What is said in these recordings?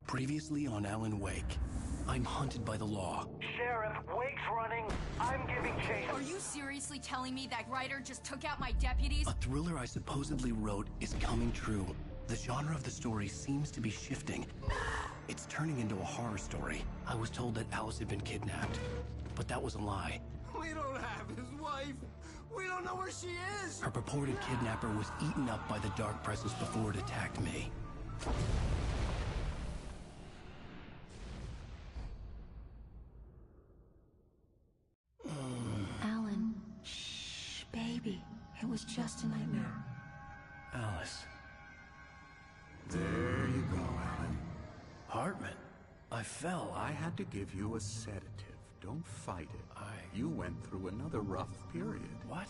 Previously on Alan Wake, I'm hunted by the law. Sheriff, Wake's running. I'm giving chase. Are you seriously telling me that writer just took out my deputies? A thriller I supposedly wrote is coming true. The genre of the story seems to be shifting. It's turning into a horror story. I was told that Alice had been kidnapped, but that was a lie. We don't have his wife. We don't know where she is. Her purported kidnapper was eaten up by the dark presence before it attacked me. Alan, shh, baby. It was just a nightmare. Alice. There you go, Alan. Hartman. I fell. I had to give you a sedative. Don't fight it. You went through another rough period. What?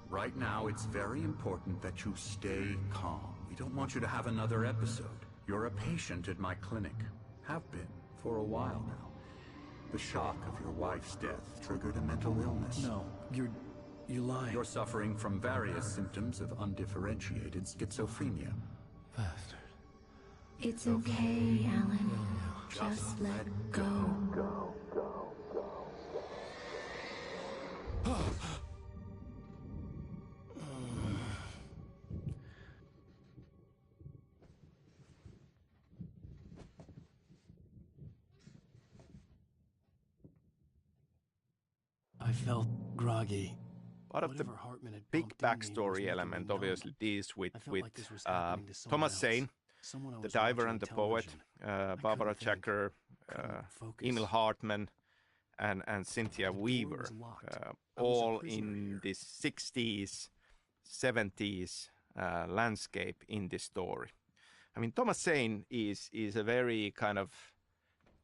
Right now, it's very important that you stay calm. We don't want you to have another episode. You're a patient at my clinic. Have been for a while now. The shock of your wife's death triggered a mental illness. No, you're lying. You're suffering from various symptoms of undifferentiated schizophrenia. Bastard. It's okay, Alan. Just let go. I felt groggy. Part of the Whatever Hartman had big pumped in me was backstory making element me numb. obviously deals with I felt like this was happening to someone Thomas else. Zane, Someone I the was diver watching and the on poet, television. Barbara couldn't think, Jacker, couldn't focus. Emil Hartman, and Cynthia door Weaver, was locked. I was a all prisoner in here. the 60s, 70s landscape in this story. I mean, Thomas Zane is a very kind of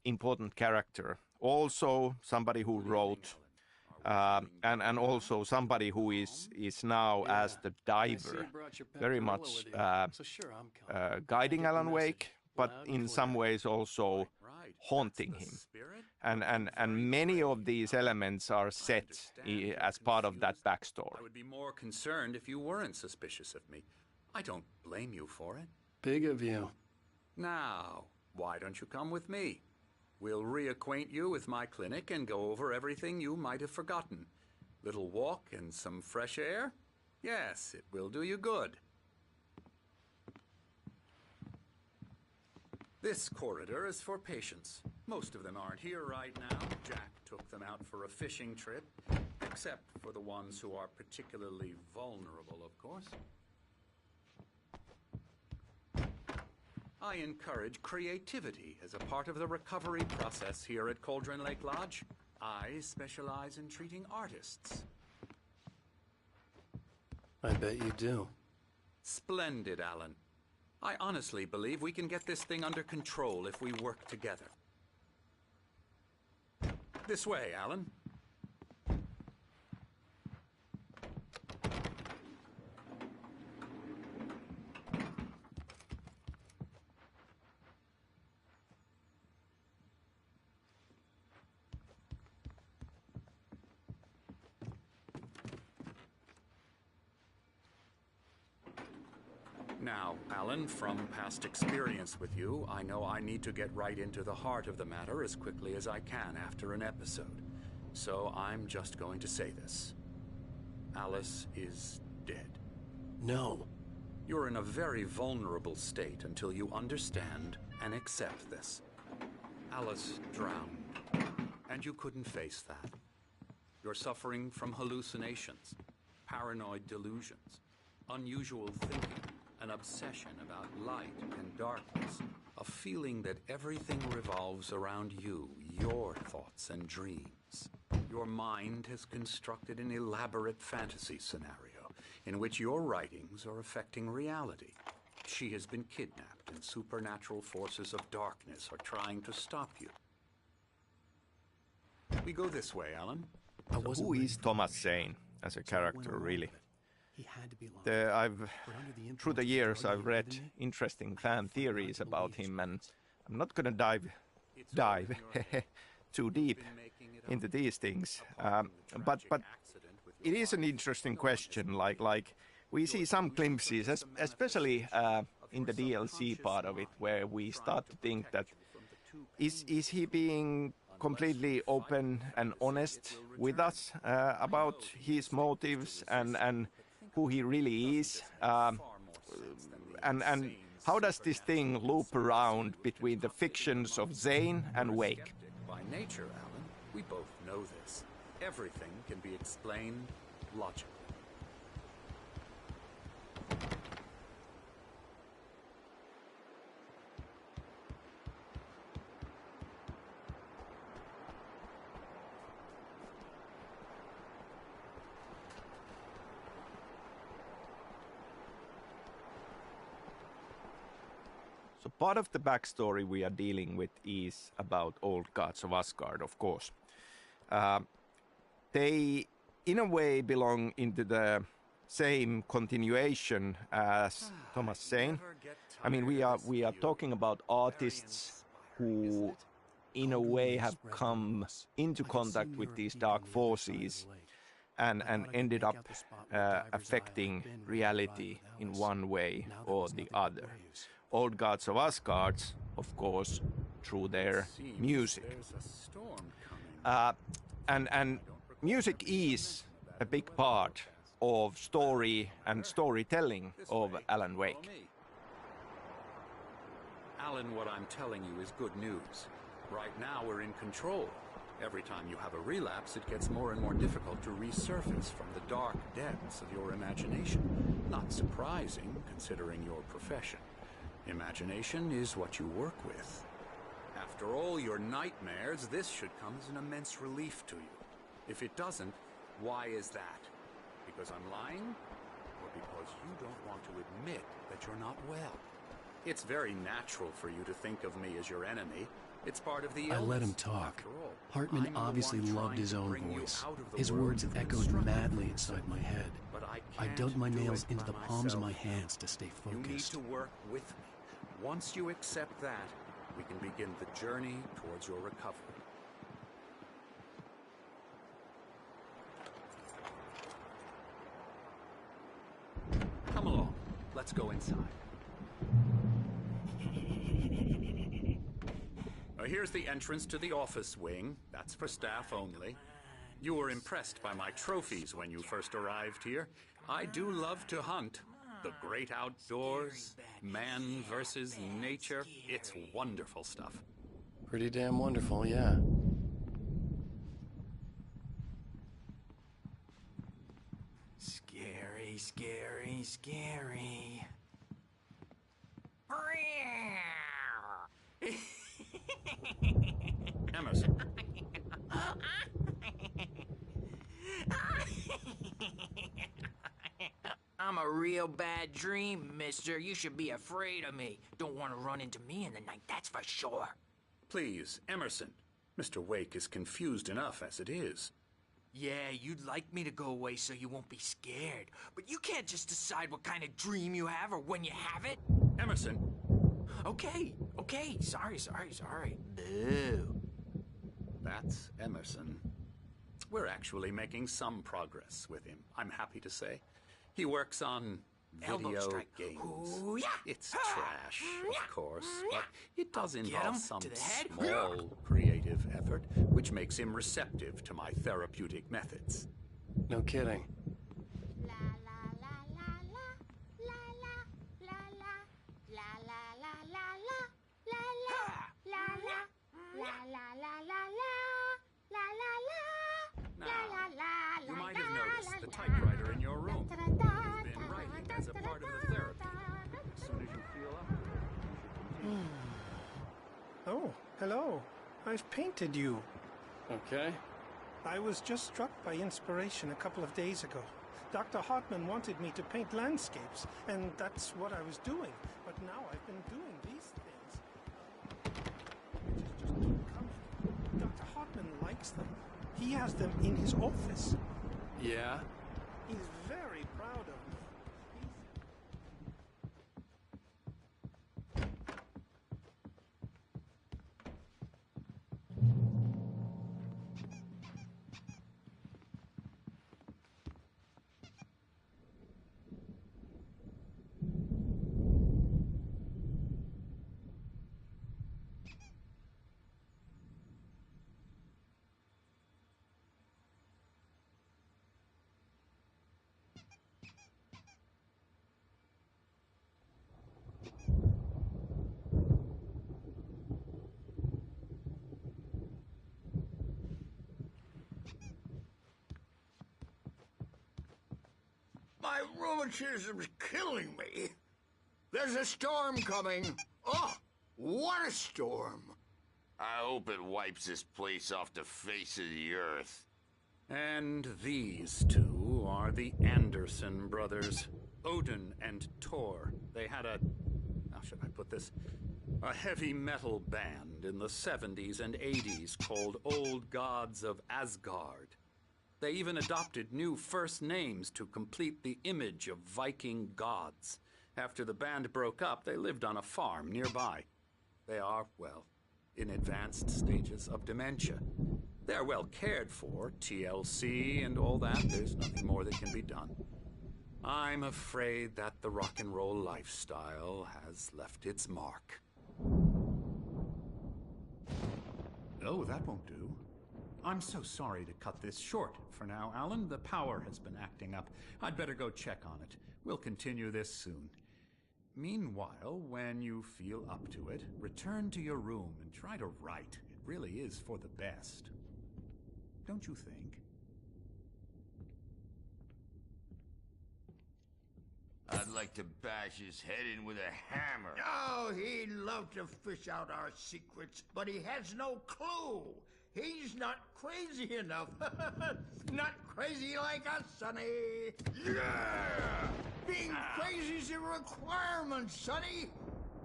important character. Also, somebody who wrote, and also somebody who is now as the diver, very much guiding Alan Wake, but in some ways also haunting him. And many of these elements are set as part of that backstory. I would be more concerned if you weren't suspicious of me. I don't blame you for it. Big of you. Now, why don't you come with me? We'll reacquaint you with my clinic and go over everything you might have forgotten. Little walk and some fresh air? Yes, it will do you good. This corridor is for patients. Most of them aren't here right now. Jack took them out for a fishing trip, except for the ones who are particularly vulnerable, of course. I encourage creativity as a part of the recovery process here at Cauldron Lake Lodge. I specialize in treating artists. I bet you do. Splendid, Alan. I honestly believe we can get this thing under control if we work together. This way, Alan. Now, Alan, from past experience with you, I know I need to get right into the heart of the matter as quickly as I can after an episode. So I'm just going to say this. Alice is dead. No. You're in a very vulnerable state until you understand and accept this. Alice drowned, and you couldn't face that. You're suffering from hallucinations, paranoid delusions, unusual thinking, an obsession about light and darkness, a feeling that everything revolves around you, your thoughts and dreams. Your mind has constructed an elaborate fantasy scenario in which your writings are affecting reality. She has been kidnapped, and supernatural forces of darkness are trying to stop you. We go this way, Alan. Who is Thomas Zane as a character, really? He had to be lost. Through the years, I've read interesting fan theories about him, and I'm not going to dive too deep into these things. But it is an interesting question. Like we see some glimpses, especially in the DLC part of it, where we start to think that is he being completely open and honest with us about his motives and who he really is? And how does this thing loop around between the fictions of Zane and Wake? By nature, Alan, we both know this. Everything can be explained logically. So part of the backstory we are dealing with is about old gods of Asgard, of course. They, in a way, belong into the same continuation as Thomas Zane. I mean, we are talking about artists who, in a way, have come into contact with these dark forces and ended up affecting reality in one way or the other. Old gods of Asgard, of course, through their music. And music is a big part of story and storytelling of Alan Wake. Alan, what I'm telling you is good news. Right now we're in control. Every time you have a relapse, it gets more and more difficult to resurface from the dark depths of your imagination. Not surprising, considering your profession. Imagination is what you work with. After all your nightmares, this should come as an immense relief to you. If it doesn't, why is that? Because I'm lying? Or because you don't want to admit that you're not well? It's very natural for you to think of me as your enemy. It's part of the illness. I let him talk. All, Hartman I'm the obviously one loved trying his to own bring you voice. out of the His world words you've echoed constructed madly for inside yourself. my head. But I can't dug my do nails it into by the palms of my myself. hands to stay You need focused. to work with me. Once you accept that, we can begin the journey towards your recovery. Come along. Let's go inside. Here's the entrance to the office wing. That's for staff only. You were impressed by my trophies when you first arrived here. I do love to hunt. The great outdoors, man versus nature. It's wonderful stuff. Pretty damn wonderful, yeah. Scary, scary, scary. Emerson. I'm a real bad dream, mister. You should be afraid of me. Don't want to run into me in the night, that's for sure. Please, Emerson. Mr. Wake is confused enough as it is. Yeah, you'd like me to go away so you won't be scared. But you can't just decide what kind of dream you have or when you have it. Emerson. Okay. Sorry. Boo. That's Emerson. We're actually making some progress with him, I'm happy to say. He works on Elbow video strike. games. Ooh, yeah. It's trash, of course, but it does Get involve him some to the head. small creative effort, which makes him receptive to my therapeutic methods. No kidding. Now, you might have noticed the typewriter in your room. You've been writing as a part of the therapy. As soon as you feel up to it, Oh, hello. I've painted you. Okay. I was just struck by inspiration a couple of days ago. Dr. Hartman wanted me to paint landscapes, and that's what I was doing. But now I've been doing these things, which is just too comfortable. Dr. Hartman likes them. He has them in his office. Yeah? He's very proud of me. rheumatism's killing me. There's a storm coming. Oh, what a storm. I hope it wipes this place off the face of the earth. And these two are the Anderson brothers, Odin and Thor. They had how should I put this? A heavy metal band in the 70s and 80s called Old Gods of Asgard. They even adopted new first names to complete the image of Viking gods. After the band broke up, they lived on a farm nearby. They are, well, in advanced stages of dementia. They're well cared for, TLC and all that. There's nothing more that can be done. I'm afraid that the rock and roll lifestyle has left its mark. Oh, that won't do. I'm so sorry to cut this short for now, Alan. The power has been acting up. I'd better go check on it. We'll continue this soon. Meanwhile, when you feel up to it, return to your room and try to write. It really is for the best. Don't you think? I'd like to bash his head in with a hammer. Oh, he'd love to fish out our secrets, but he has no clue. He's not crazy enough. Not crazy like us, Sonny. Yeah! Being crazy's a requirement, Sonny.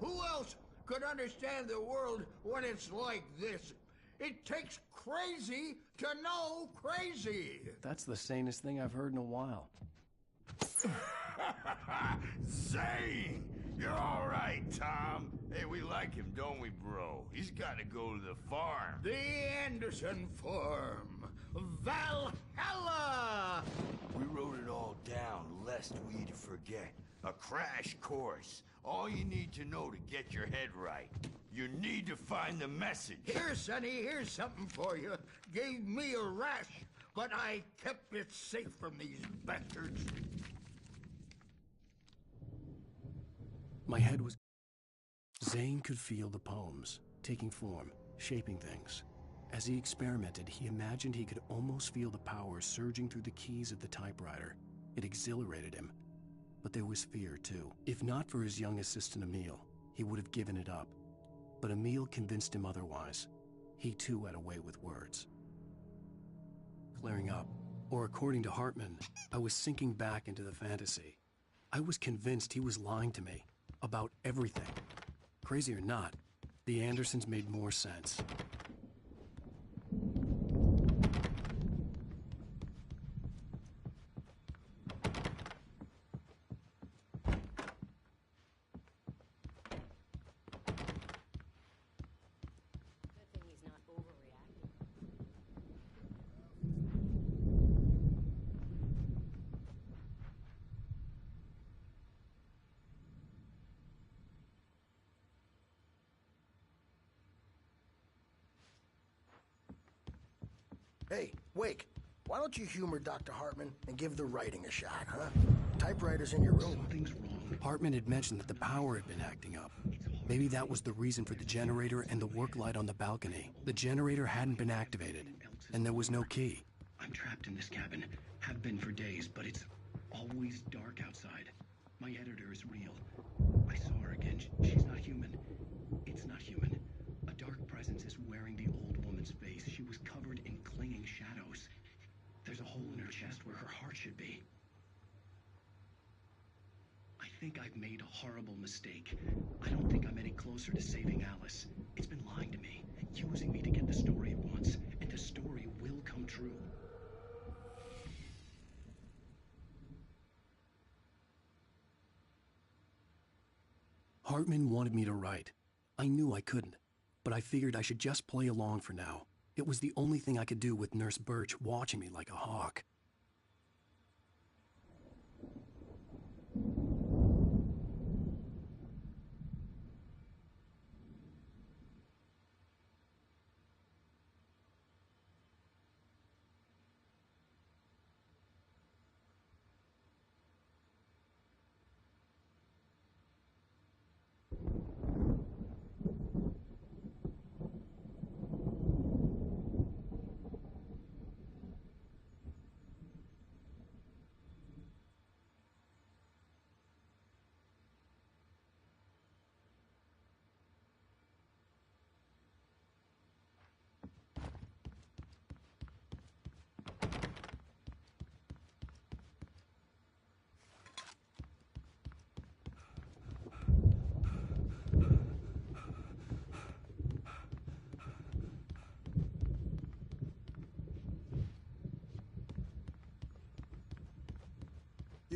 Who else could understand the world when it's like this? It takes crazy to know crazy. That's the sanest thing I've heard in a while. Zane! You're all right, Tom. Hey, we like him, don't we, bro? He's got to go to the farm. The Anderson farm. Valhalla! We wrote it all down, lest we forget. A crash course. All you need to know to get your head right. You need to find the message. Here, Sonny, here's something for you. Gave me a rash, but I kept it safe from these bastards. My head was... Zane could feel the poems, taking form, shaping things. As he experimented, he imagined he could almost feel the power surging through the keys of the typewriter. It exhilarated him. But there was fear, too. If not for his young assistant Emil, he would have given it up. But Emil convinced him otherwise. He, too, had a way with words. Clearing up, or according to Hartman, I was sinking back into the fantasy. I was convinced he was lying to me. About everything. Crazy or not, the Andersons made more sense. Hey, Wake, why don't you humor Dr. Hartman and give the writing a shot, huh? Typewriter's in your room. Something's wrong. Hartman had mentioned that the power had been acting up. Maybe that was the reason for the generator and the work light on the balcony. The generator hadn't been activated, and there was no key. I'm trapped in this cabin. Have been for days, but it's always dark outside. My editor is real. I saw her again. She's not human. It's not human. A dark presence is wearing the old woman's face. She was covered in clinging shadows. There's a hole in her chest where her heart should be. I think I've made a horrible mistake. I don't think I'm any closer to saving Alice. It's been lying to me, using me to get the story it wants, and the story will come true. Hartman wanted me to write. I knew I couldn't, but I figured I should just play along for now. It was the only thing I could do with Nurse Birch watching me like a hawk.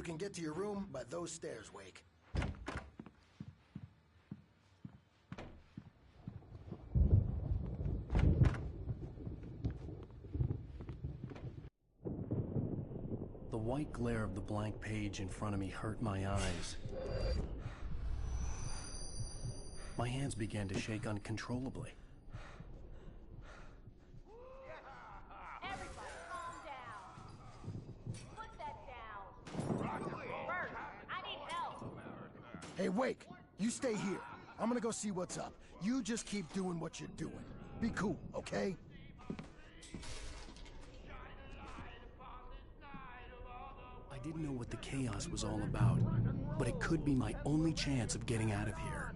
You can get to your room by those stairs, Wake. The white glare of the blank page in front of me hurt my eyes. My hands began to shake uncontrollably. Everybody, calm down. Put that down. Bert, I need help. Hey, Wake, you stay here. I'm gonna go see what's up. You just keep doing what you're doing. Be cool, okay? I didn't know what the chaos was all about, but it could be my only chance of getting out of here.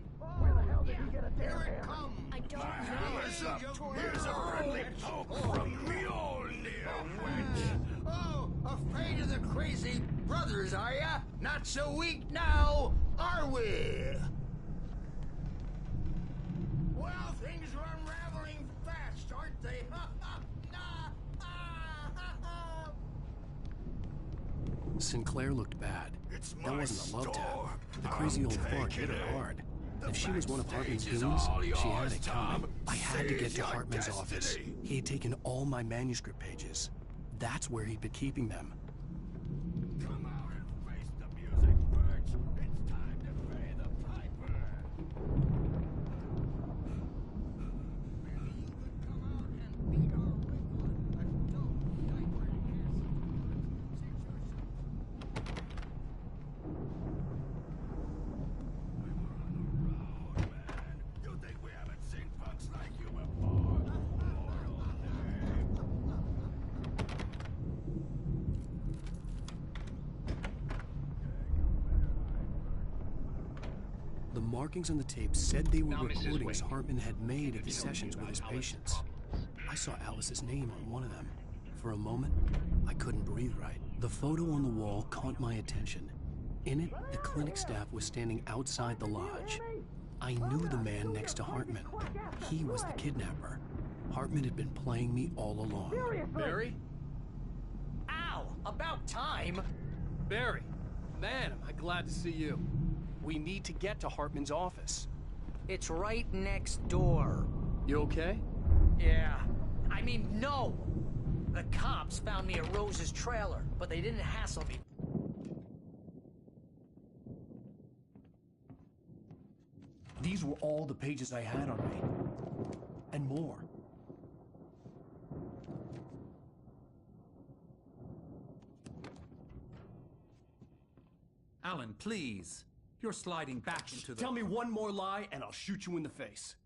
Here it comes! I don't know. Here's a friendly poke from Mjolnir, wench! Oh, afraid of the crazy brothers, are ya? Not so weak now, are we? Well, things are unraveling fast, aren't they? Sinclair looked bad. That wasn't a love tap. The crazy old fart hit her hard. If she was one of Hartman's goons, she had it coming. I had to get to Hartman's office. He had taken all my manuscript pages. That's where he'd been keeping them. Come out and face the music, Bert. It's time to pay the piper. Maybe you could come out and meet our Rickon, a dope diaper You think we haven't seen punks like you before? The markings on the tape said they were recordings Hartman had made of his sessions with his patients. I saw Alice's name on one of them. For a moment, I couldn't breathe right. The photo on the wall caught my attention. In it, the clinic staff was standing outside the lodge. I knew the man next to Hartman. He was the kidnapper. Hartman had been playing me all along. Barry? Ow! About time! Barry, man, am I glad to see you. We need to get to Hartman's office. It's right next door. You okay? Yeah. I mean, no! The cops found me at Rose's trailer, but they didn't hassle me. These were all the pages I had on me. And more. Alan, please. You're sliding back into the... Tell me one more lie and I'll shoot you in the face.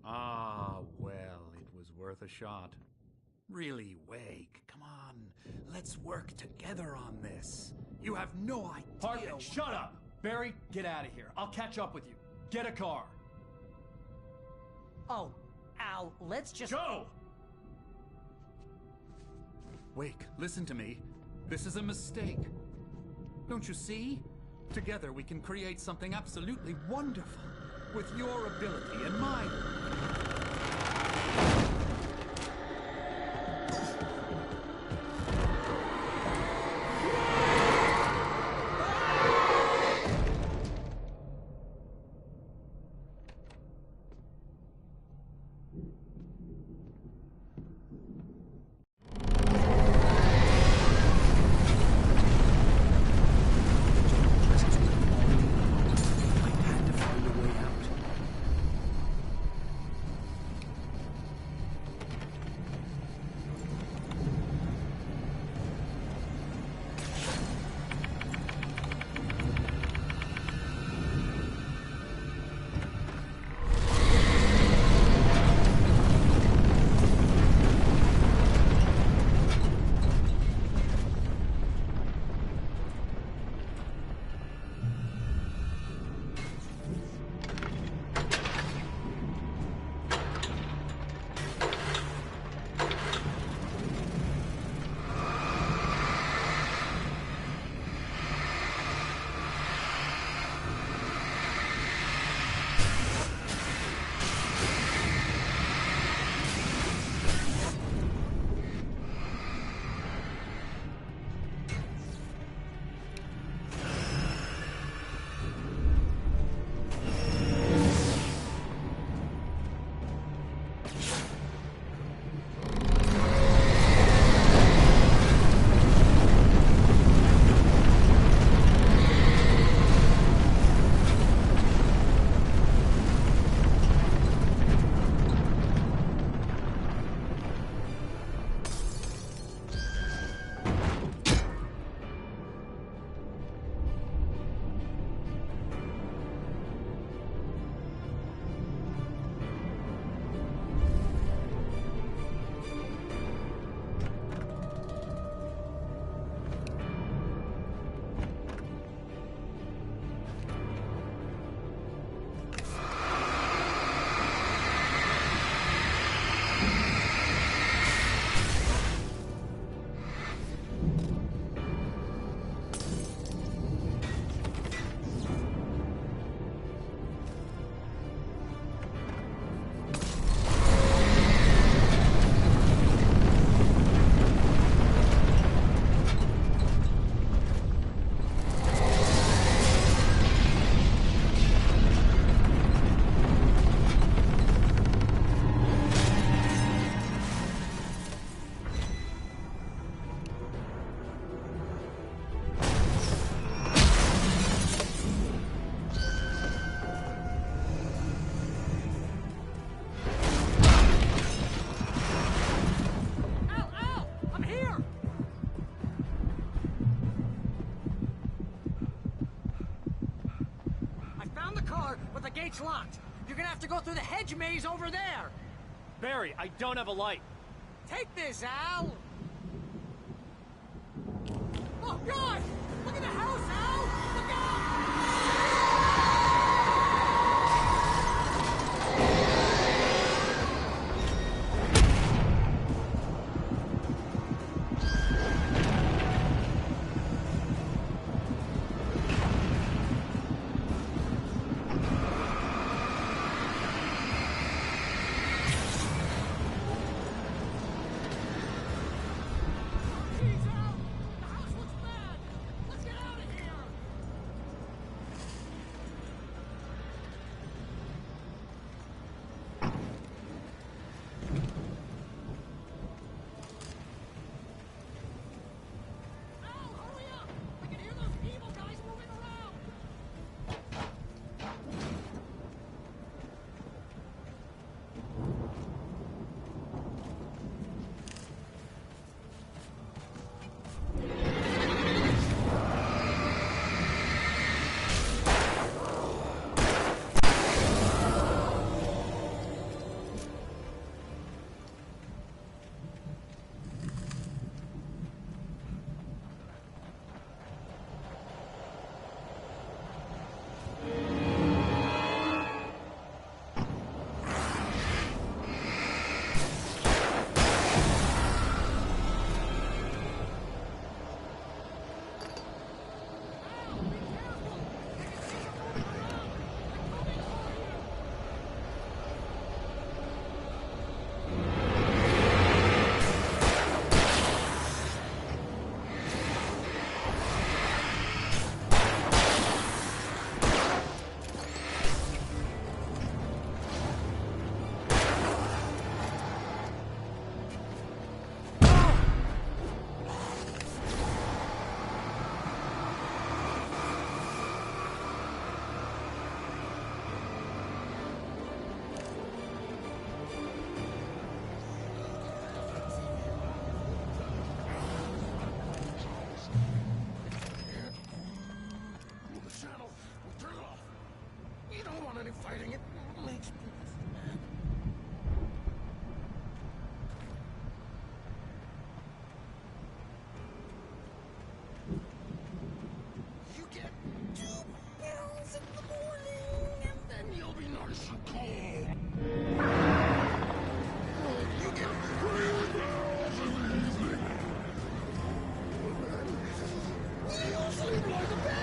Ah, well, it was worth a shot. Really, Wake, come on. Let's work together on this. You have no idea... Hartman, shut up! Barry, get out of here. I'll catch up with you. Get a car. Oh, Al, let's just... Go! Wake, listen to me. This is a mistake. Don't you see? Together we can create something absolutely wonderful. With your ability and mine. gate's locked. You're gonna have to go through the hedge maze over there. Barry, I don't have a light. Take this, Al! Oh, God! Look at the house, Al! Look out! Fighting it makes people mad. You get 2 pills in the morning, and then you'll be nice and cold. You get 3 pills in the evening. You'll sleep like a baby.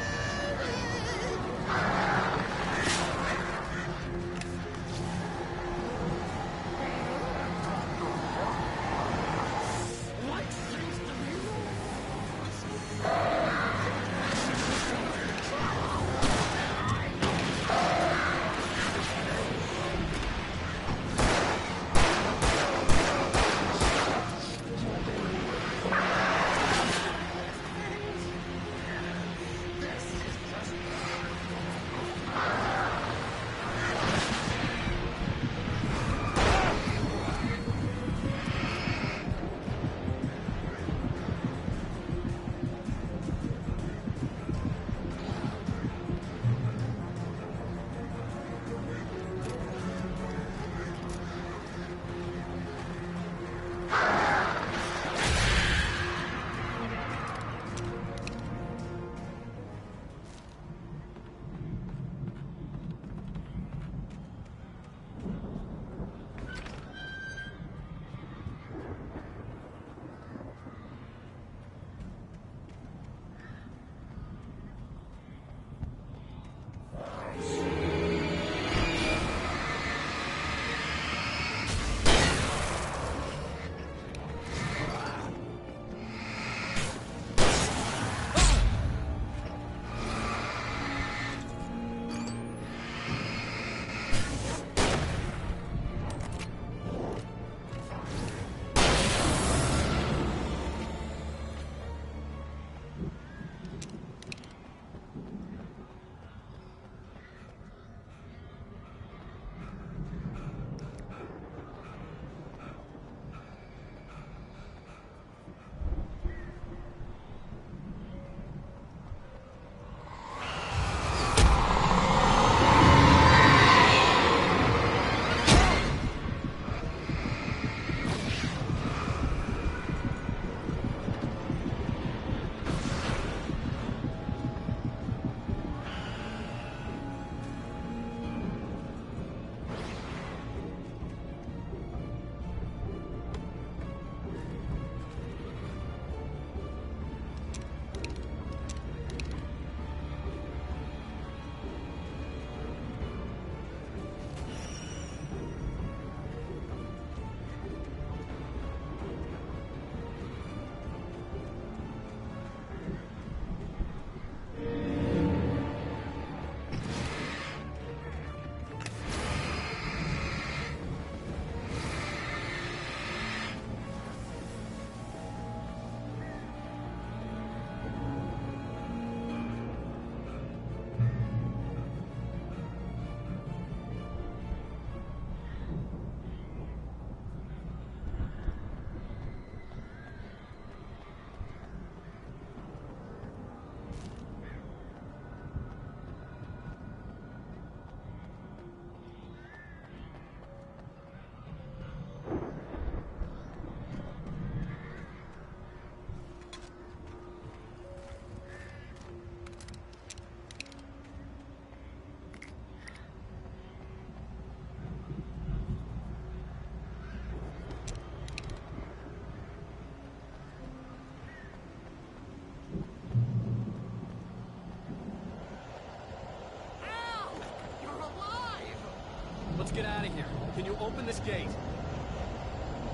get out of here. Can you open this gate?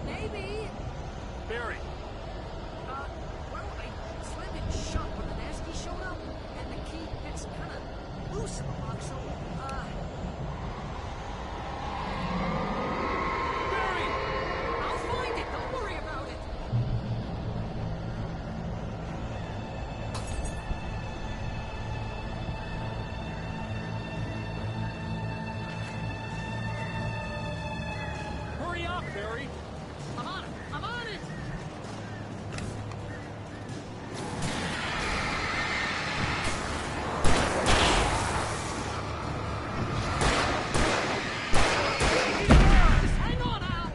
Maybe. Barry! Well, I slammed it shut when the Nasty showed up, and the key gets kind of loose in the lock, so, Barry! I'll find it, don't worry about it! Hurry up, Barry! I'm on it! I'm on it! Just hang on, Al!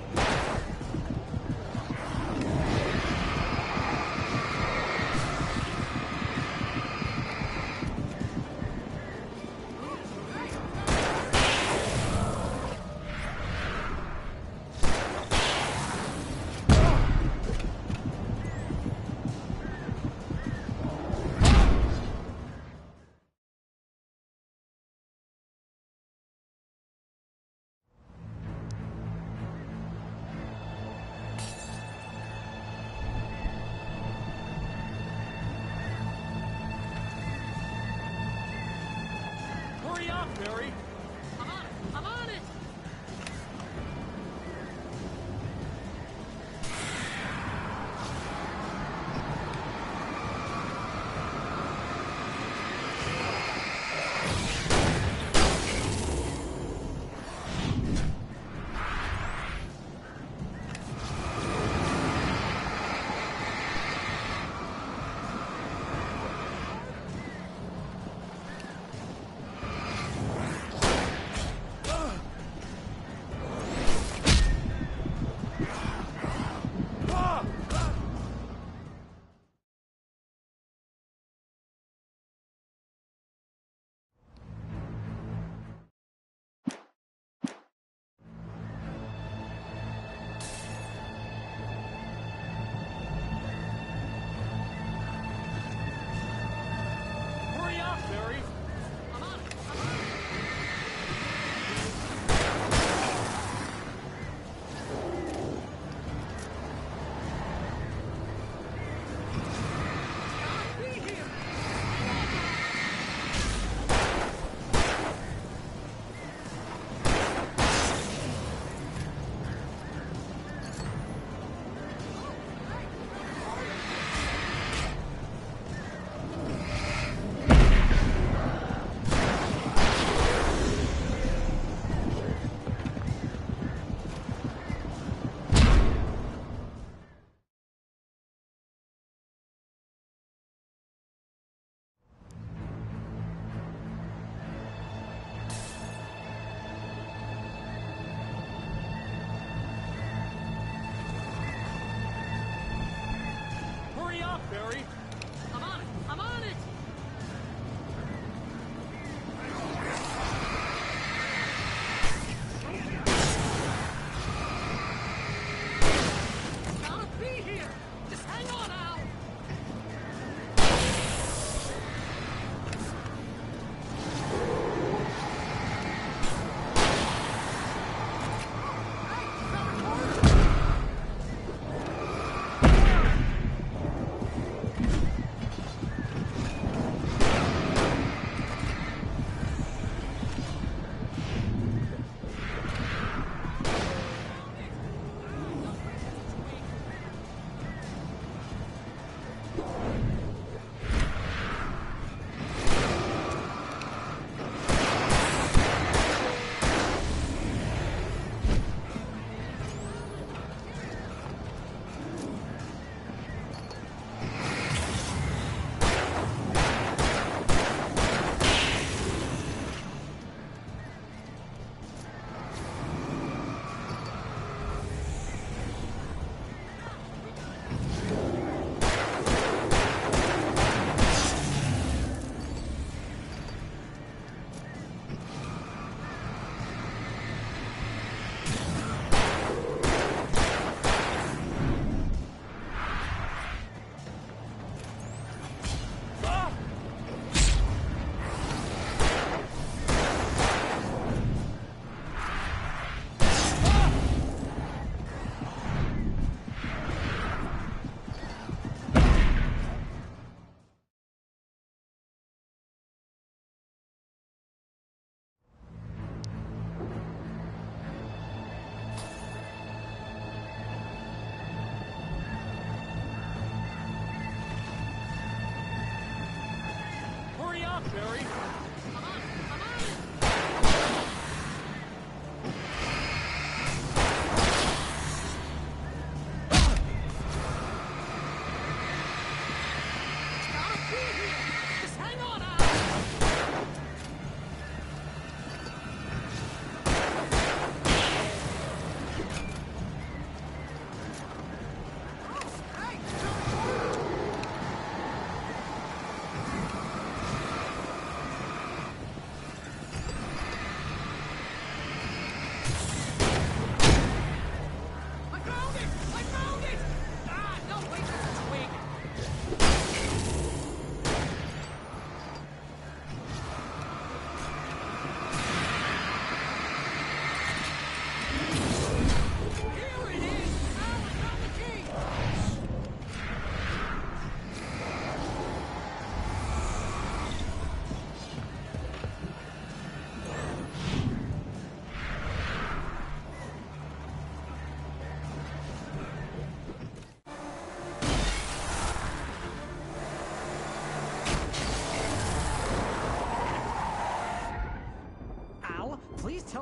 Hurry up, Barry! I'm on it! I'm on it! Hurry up, Barry! I'm on it! I'm on it! Be here! Hurry up, Barry! I'm on it! I'm on it! Gotta be here! Just hang on, Al! Hey,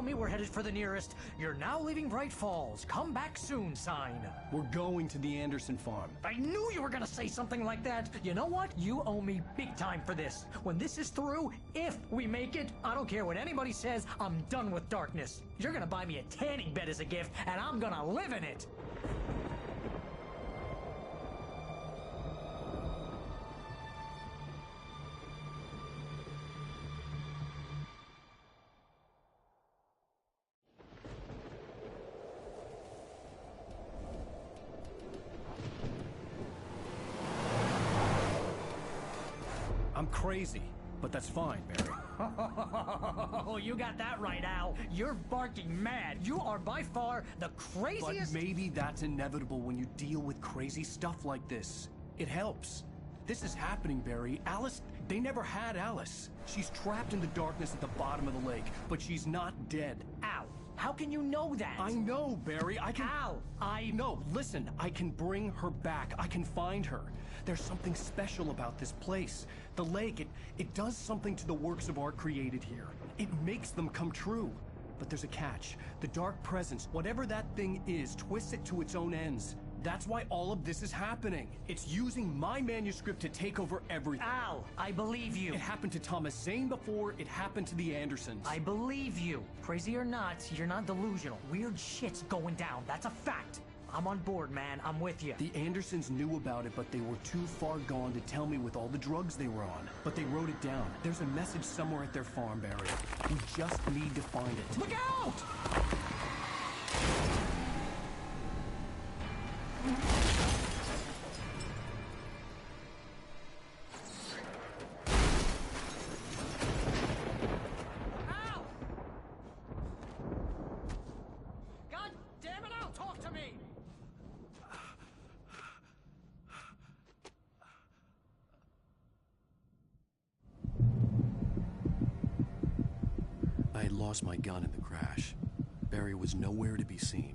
me we're headed for the nearest "You're now leaving Bright Falls. Come back soon" sign. We're going to the Anderson farm. I knew you were gonna say something like that. You know what? You owe me big time for this. When this is through, if we make it, I don't care what anybody says, I'm done with darkness. You're gonna buy me a tanning bed as a gift, and I'm gonna live in it. I'm crazy, but that's fine, Barry. Oh, you got that right, Al. You're barking mad. You are by far the craziest... But maybe that's inevitable when you deal with crazy stuff like this. It helps. This is happening, Barry. Alice, they never had Alice. She's trapped in the darkness at the bottom of the lake, but she's not dead. Al, how can you know that? I know, Barry. I can... Al, No, listen. I can bring her back. I can find her. There's something special about this place. The lake, it does something to the works of art created here. It makes them come true. But there's a catch. The dark presence, whatever that thing is, twists it to its own ends. That's why all of this is happening. It's using my manuscript to take over everything. Al, I believe you. It happened to Thomas Zane before, it happened to the Andersons. I believe you. Crazy or not, you're not delusional. Weird shit's going down. That's a fact. I'm on board, man. I'm with you. The Andersons knew about it, but they were too far gone to tell me with all the drugs they were on. But they wrote it down. There's a message somewhere at their farm, Barry. We just need to find it. Look out! Al! God damn it, Al, talk to me! I had lost my gun in the crash. Barry was nowhere to be seen.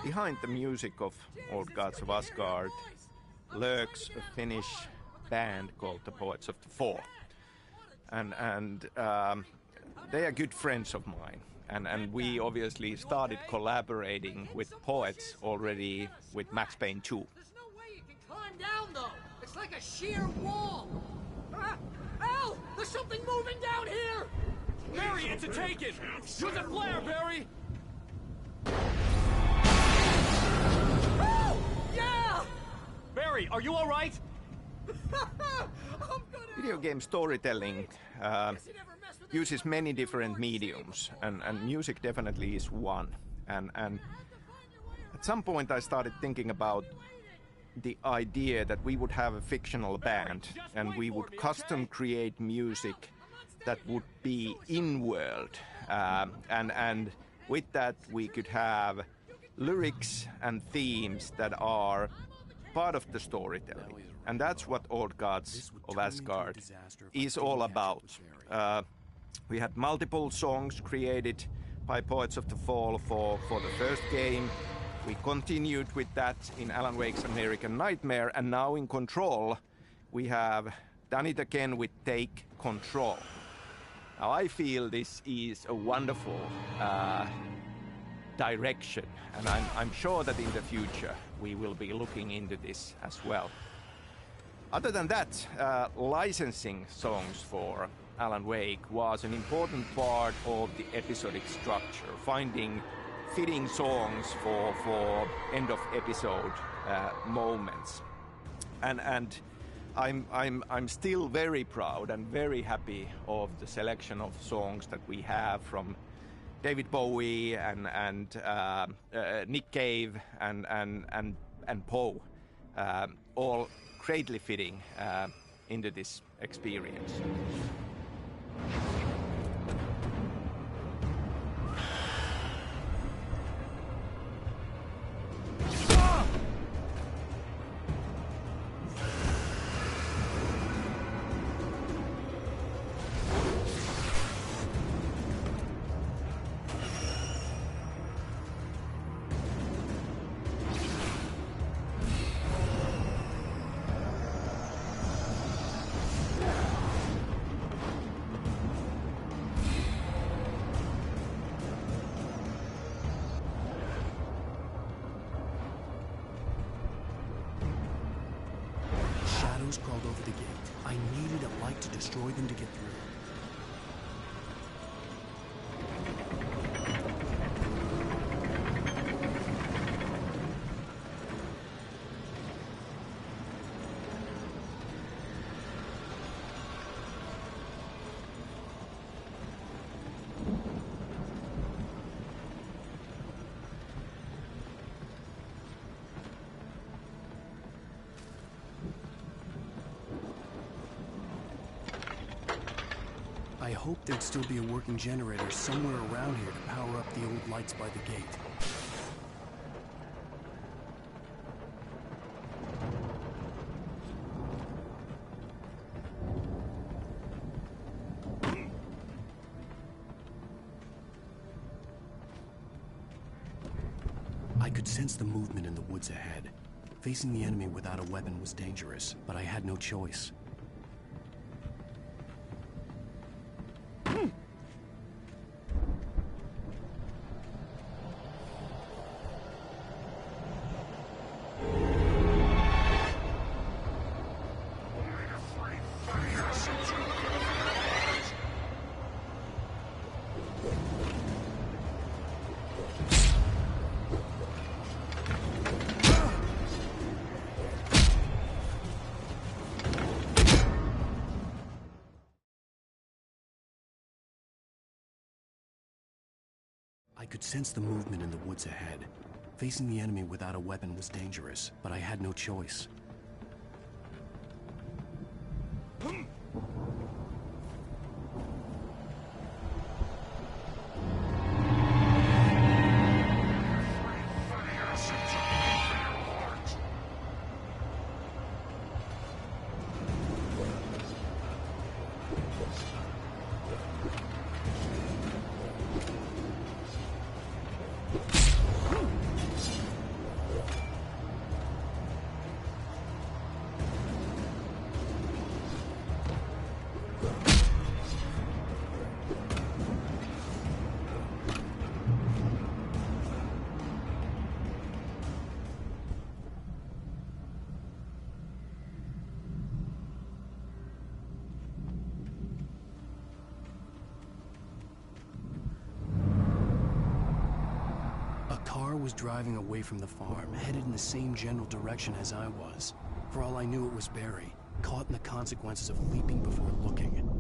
behind the music of Old Gods of Asgard lurks a Finnish band called the Poets of the Fall. And they are good friends of mine. And we obviously started collaborating with poets already with Max Payne 2. There's no way you can climb down, though. It's like a sheer wall. Al! There's something moving down here! Barry, it's a take-it! Use a flare, Barry! Oh! Yeah! Barry, are you all right? Video game storytelling uses many different mediums, and music definitely is one. And at some point I started thinking about the idea that we would have a fictional band and we would custom create music that would be in-world. And with that we could have lyrics and themes that are part of the storytelling. And that's what Old Gods of Asgard is all about. We had multiple songs created by Poets of the Fall for the first game. We continued with that in Alan Wake's American Nightmare, and now in Control we have done it again with Take Control. Now I feel this is a wonderful direction, and I'm sure that in the future we will be looking into this as well. Other than that, licensing songs for Alan Wake was an important part of the episodic structure, finding fitting songs for end of episode moments. And I'm still very proud and very happy of the selection of songs that we have from David Bowie and Nick Cave and Poe, all greatly fitting into this experience. Crawled over the gate. I needed a light to destroy them to get through. I hoped there'd still be a working generator somewhere around here to power up the old lights by the gate. I could sense the movement in the woods ahead. Facing the enemy without a weapon was dangerous, but I had no choice. I could sense the movement in the woods ahead. Facing the enemy without a weapon was dangerous, but I had no choice. car was driving away from the farm, headed in the same general direction as I was. For all I knew, it was Barry, caught in the consequences of leaping before looking.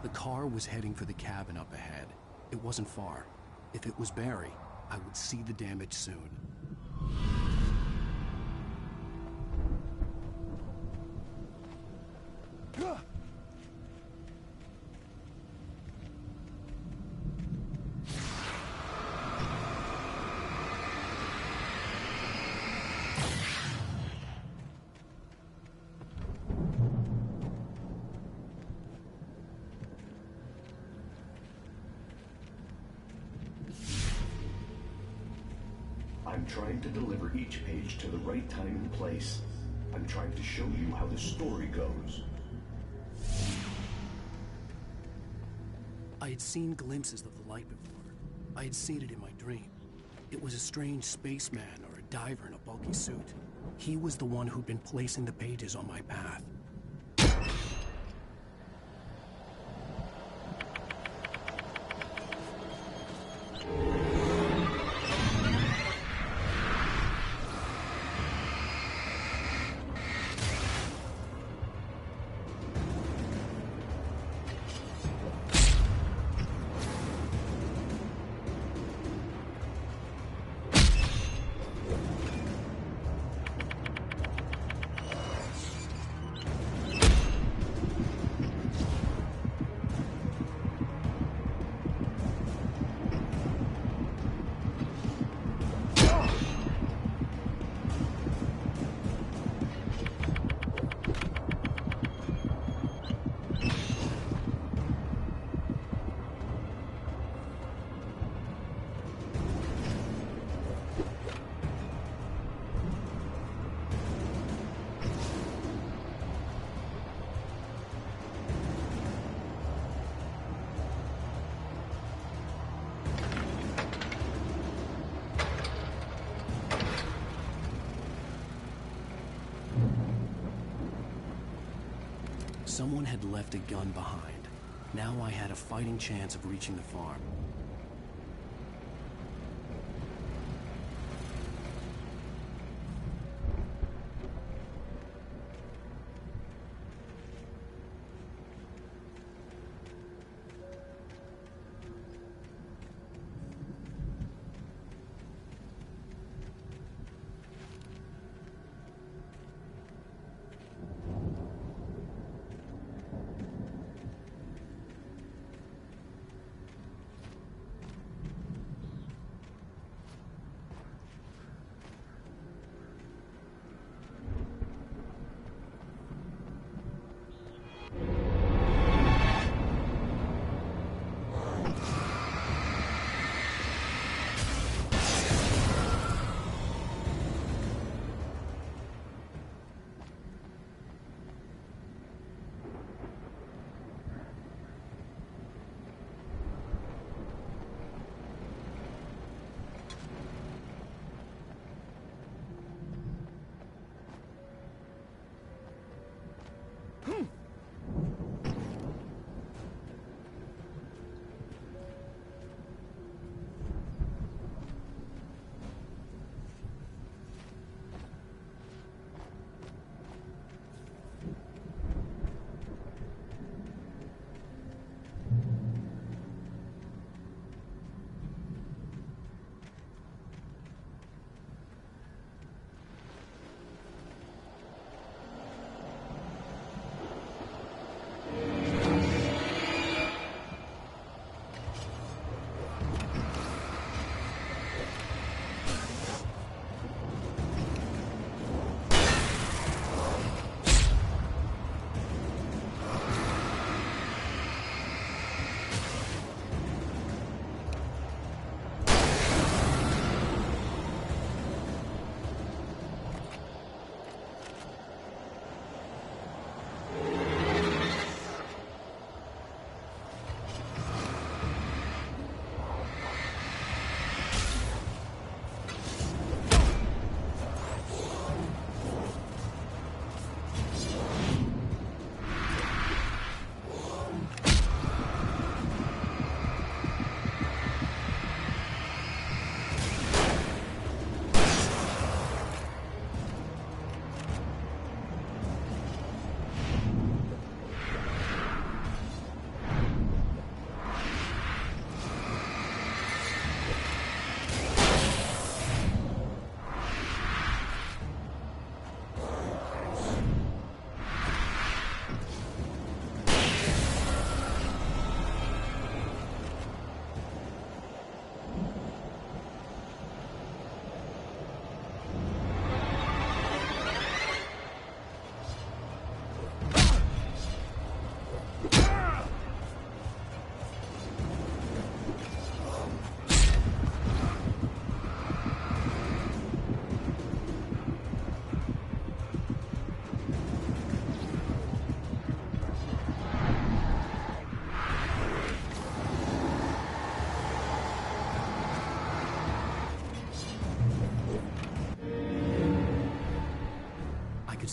The car was heading for the cabin up ahead. It wasn't far. If it was Barry, I would see the damage soon. I'm trying to deliver each page to the right time and place. I'm trying to show you how the story goes. I had seen glimpses of the light before. I had seen it in my dream. It was a strange spaceman or a diver in a bulky suit. He was the one who'd been placing the pages on my path. Someone had left a gun behind. Now I had a fighting chance of reaching the farm.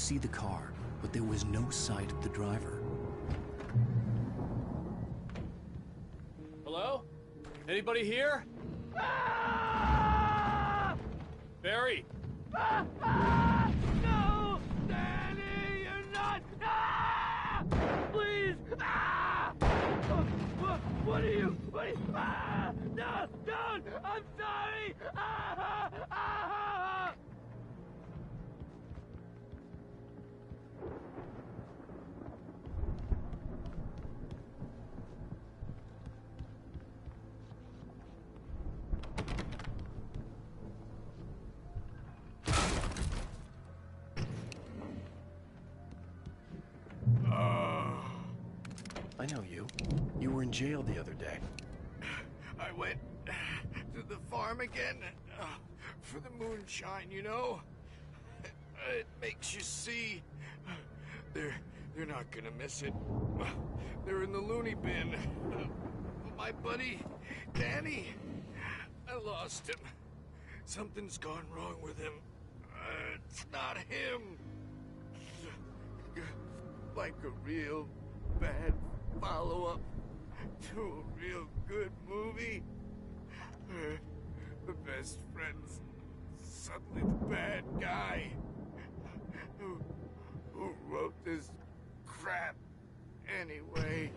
see the car, but there was no sight of the driver. Hello? Anybody here? Barry! No! Danny, you're not! Please! What are you? No! Don't! I'm sorry! I know you. You were in jail the other day. I went to the farm again for the moonshine, you know? It makes you see. They're not gonna miss it. They're in the loony bin. My buddy, Danny, I lost him. Something's gone wrong with him. It's not him. Like a real bad follow-up to a real good movie. The best friend's suddenly the bad guy. Who wrote this crap anyway?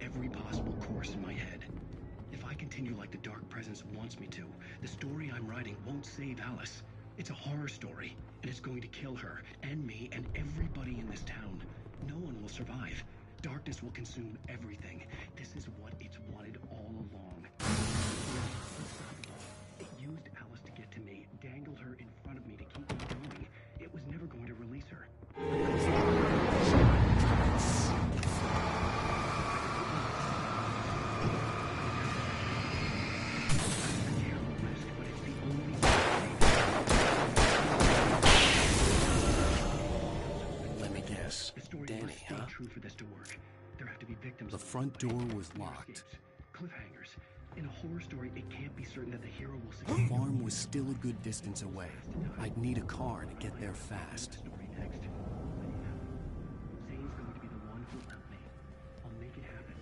Every possible course in my head. If I continue like the Dark Presence wants me to, the story I'm writing won't save Alice. It's a horror story, and it's going to kill her, and me, and everybody in this town. No one will survive. Darkness will consume everything. This is what it's wanted all along. It used Alice to get to me, dangled her in front of me to keep me going. It was never going to release her. Danny, huh? True for this to work. There have to be victims. The front door was locked. Cliffhangers. In a horror story, it can't be certain that the hero will The succeed. farm was still a good distance away. I'd need a car to get there fast. Next. Zane's going to be the one who'll help me. I'll make it happen.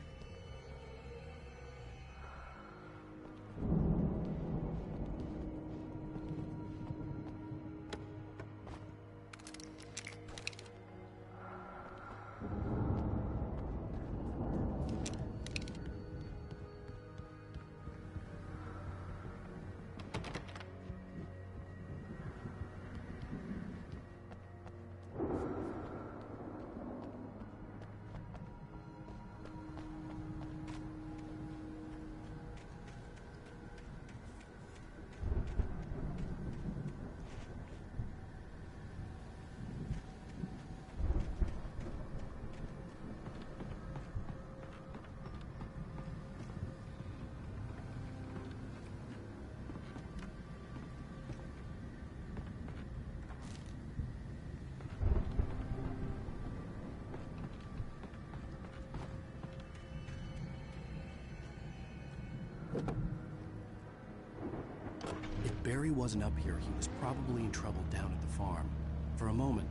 If Barry wasn't up here, he was probably in trouble down at the farm. For a moment,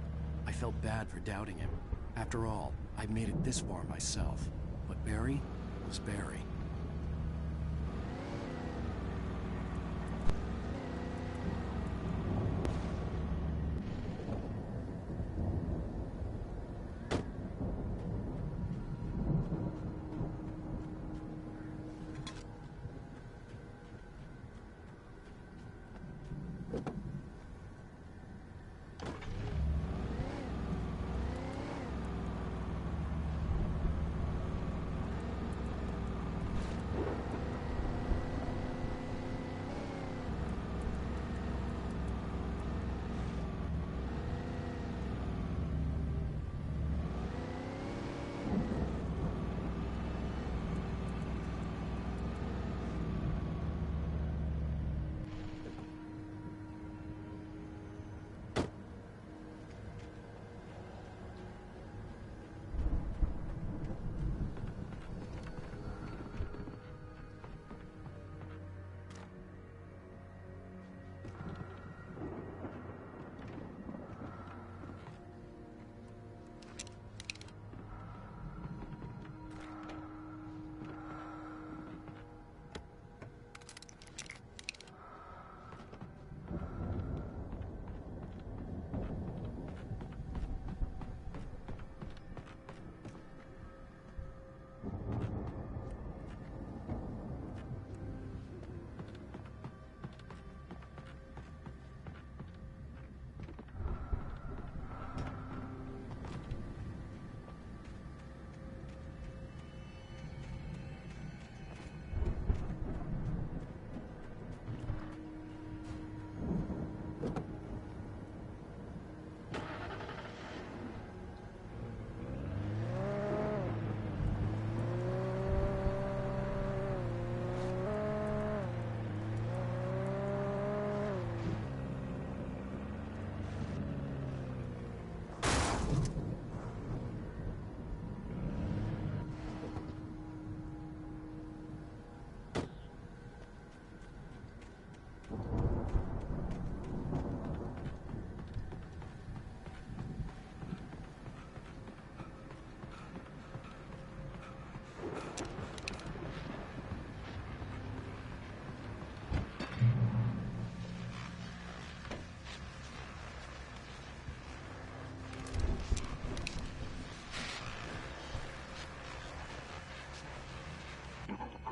I felt bad for doubting him. After all, I'd made it this far myself. But Barry was Barry.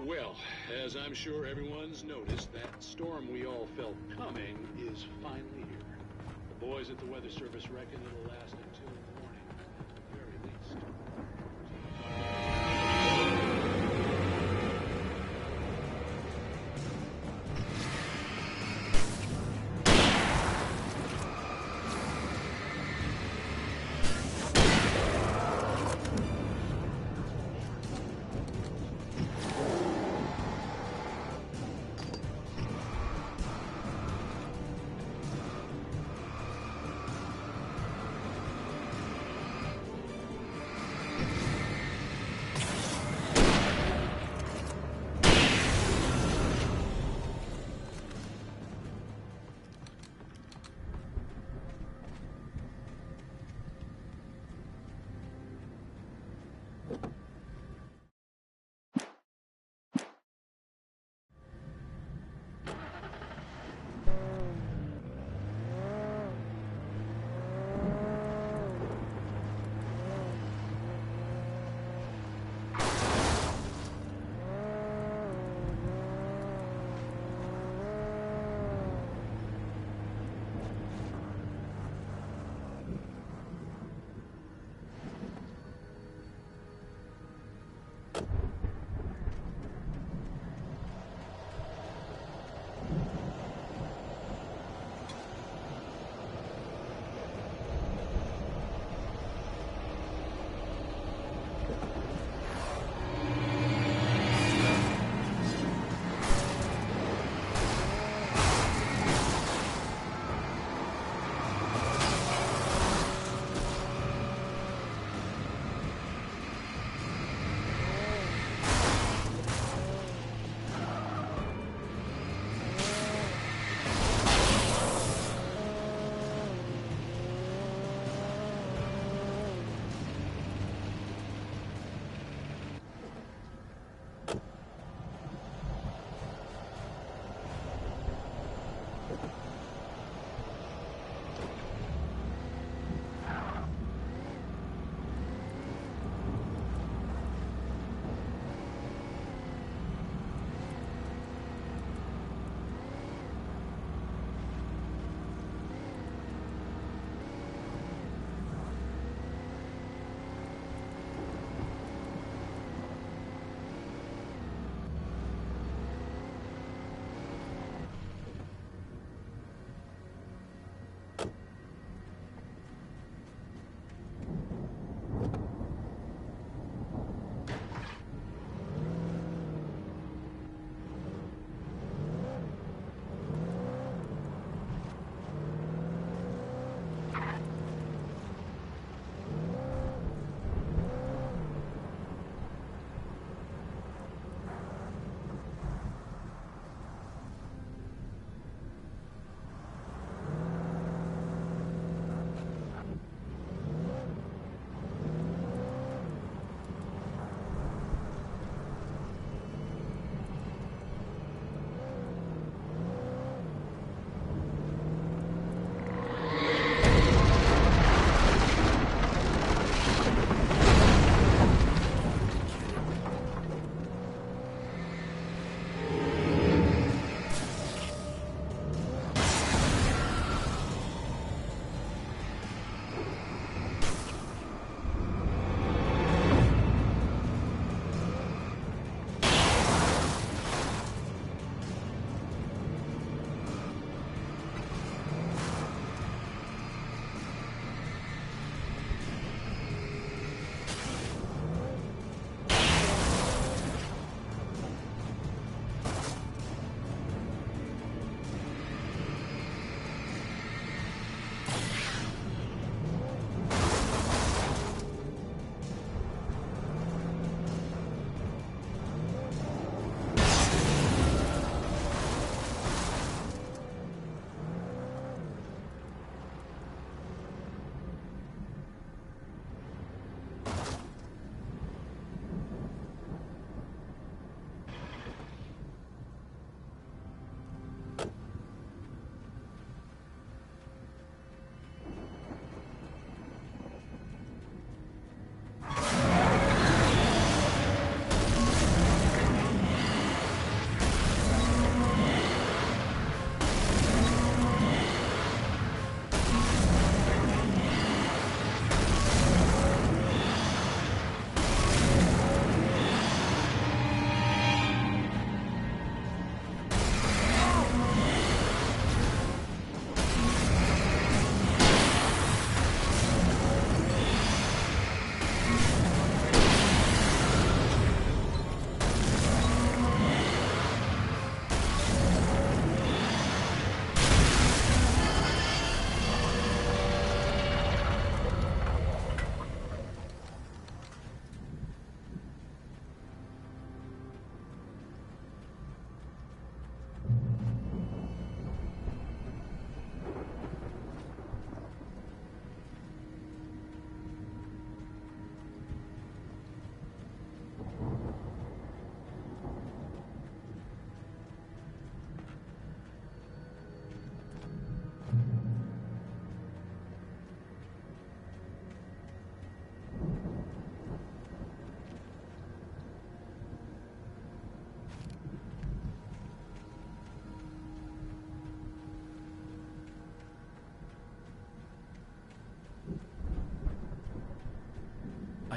Well, as I'm sure everyone's noticed, that storm we all felt coming is finally here. The boys at the Weather Service reckon it'll last until morning, at the very least.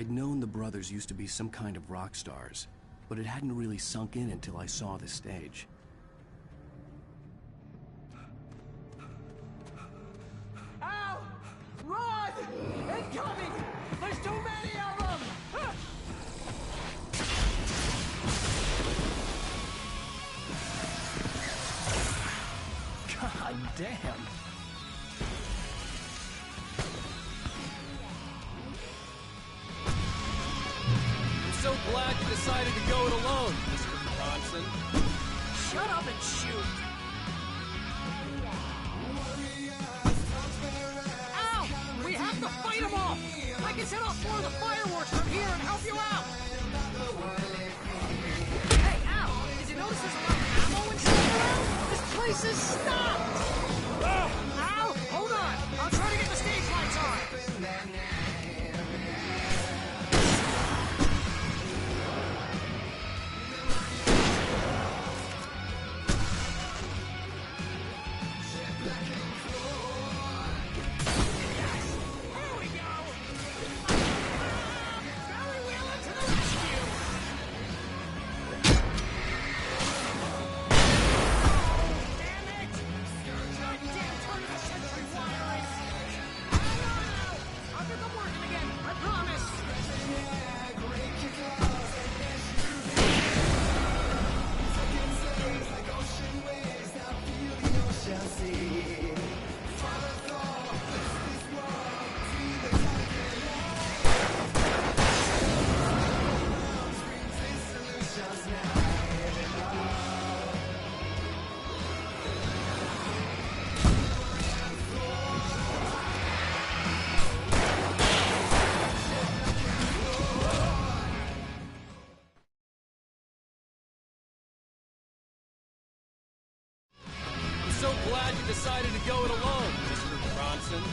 I'd known the brothers used to be some kind of rock stars, but it hadn't really sunk in until I saw the stage. Al! Run! Incoming! There's too many of them! God damn. I'm so glad you decided to go it alone, Mr. Bronson. Shut up and shoot! Al! We have to fight them off! I can set off more of the fireworks from here and help you out! Hey, Al! Did you notice there's a lot of ammo and stuff around? This place is stopped! Al! Hold on! I'll try to get the stage lights on! So glad you decided to go it alone, Mr. Bronson.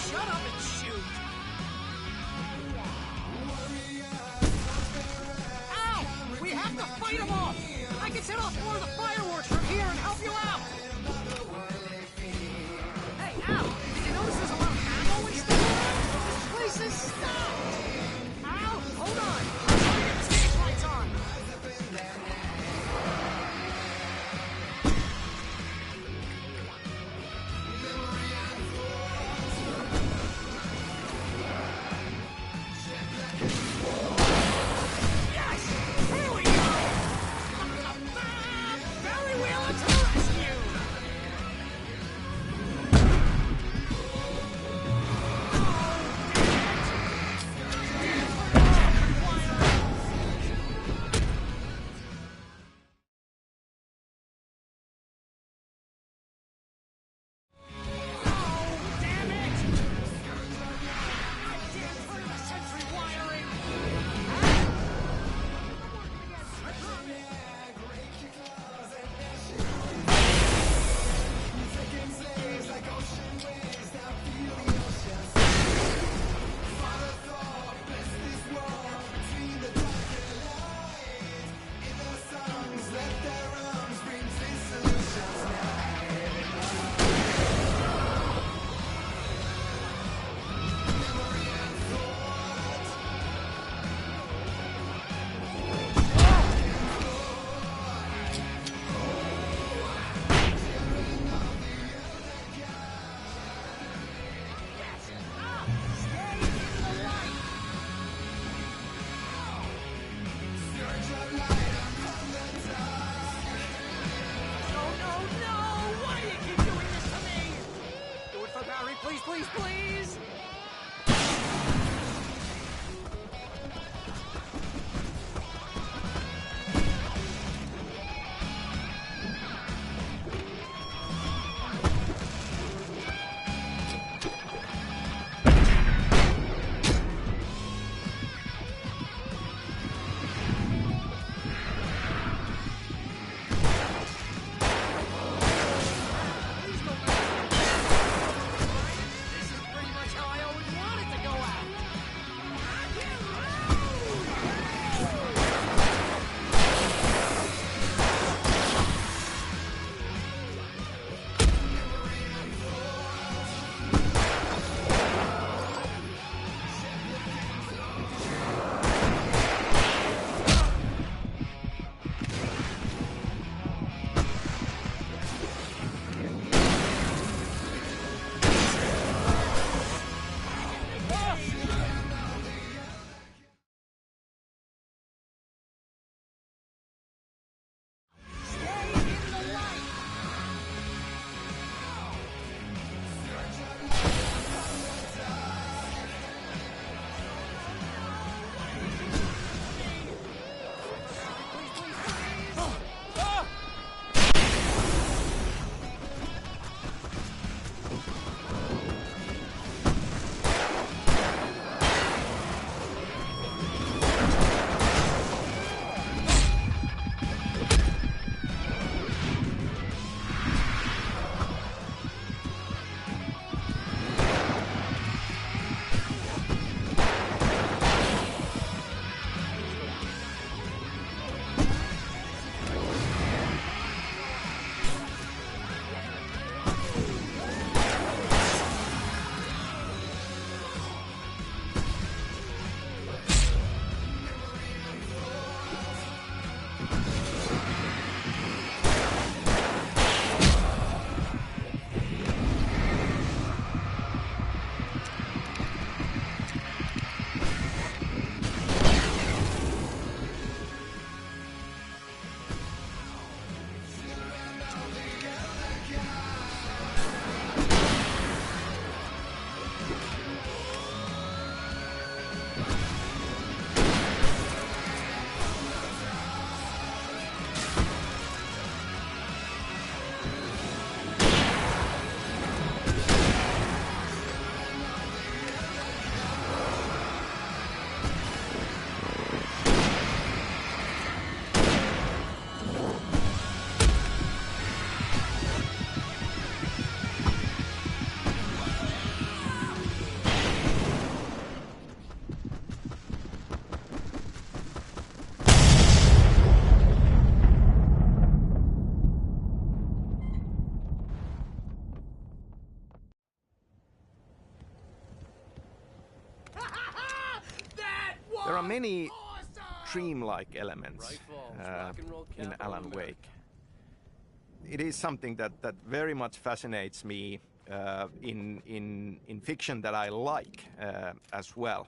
Shut up and shoot! Al! We have to fight them off! I can set off more of the fireworks from here and help you out! Hey, Al! Did you notice there's a lot of ammo and stuff around? This place is stopped! Al! Hold on! I'm trying to get the stage lights on! Please, please, please! This is dreamlike elements in Alan Wake. It is something that very much fascinates me in fiction that I like as well.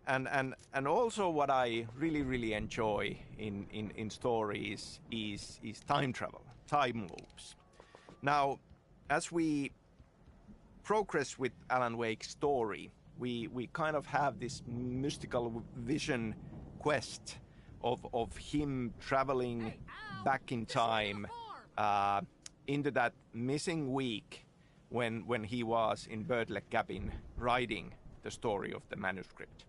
And also what I really enjoy in stories is time travel, time loops. Now, as we progress with Alan Wake's story, we kind of have this mystical vision quest of him traveling back in time into that missing week when he was in Birdleg cabin writing the story of the manuscript.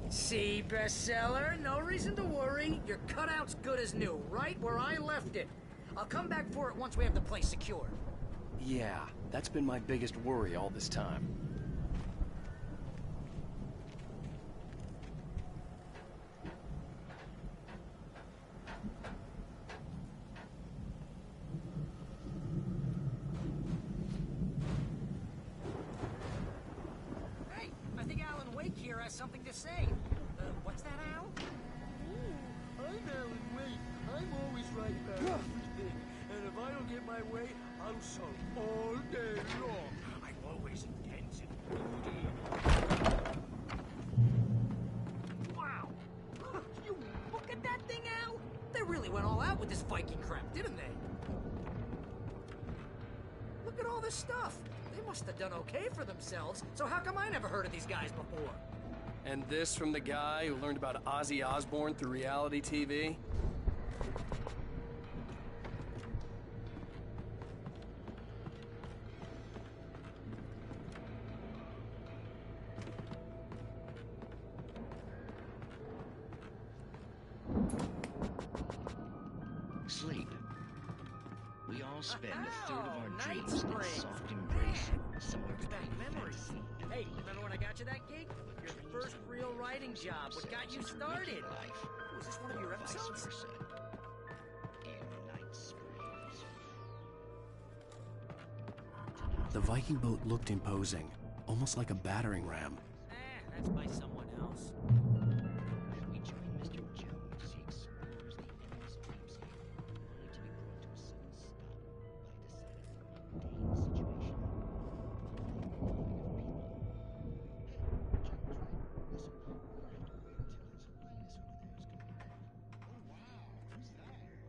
See, bestseller, no reason to worry. Your cutout's good as new, right where I left it. I'll come back for it once we have the place secured. Yeah, that's been my biggest worry all this time. Hey, I think Alan Wake here has something to say. What's that, Al? I'm Alan Wake. I'm always right about everything. And if I don't get my way, I'm sulk all day long. I'm always intense and moody. Wow! You look at that thing, Al! They really went all out with this Viking crap, didn't they? Look at all this stuff. They must have done okay for themselves, so how come I never heard of these guys before? And this from the guy who learned about Ozzy Osbourne through reality TV? Sleep. We all spend a third of our Night dreams in Springs. soft embrace, somewhere Back between memories. fantasy Hey, remember when I got you that gig? Your first real writing job, what got you started? Was this one of your episodes? The Viking boat looked imposing, almost like a battering ram. That's by someone else. We join Mr. Jones. He explores the endless dreamscape, only to be brought to a sudden stop by a decidedly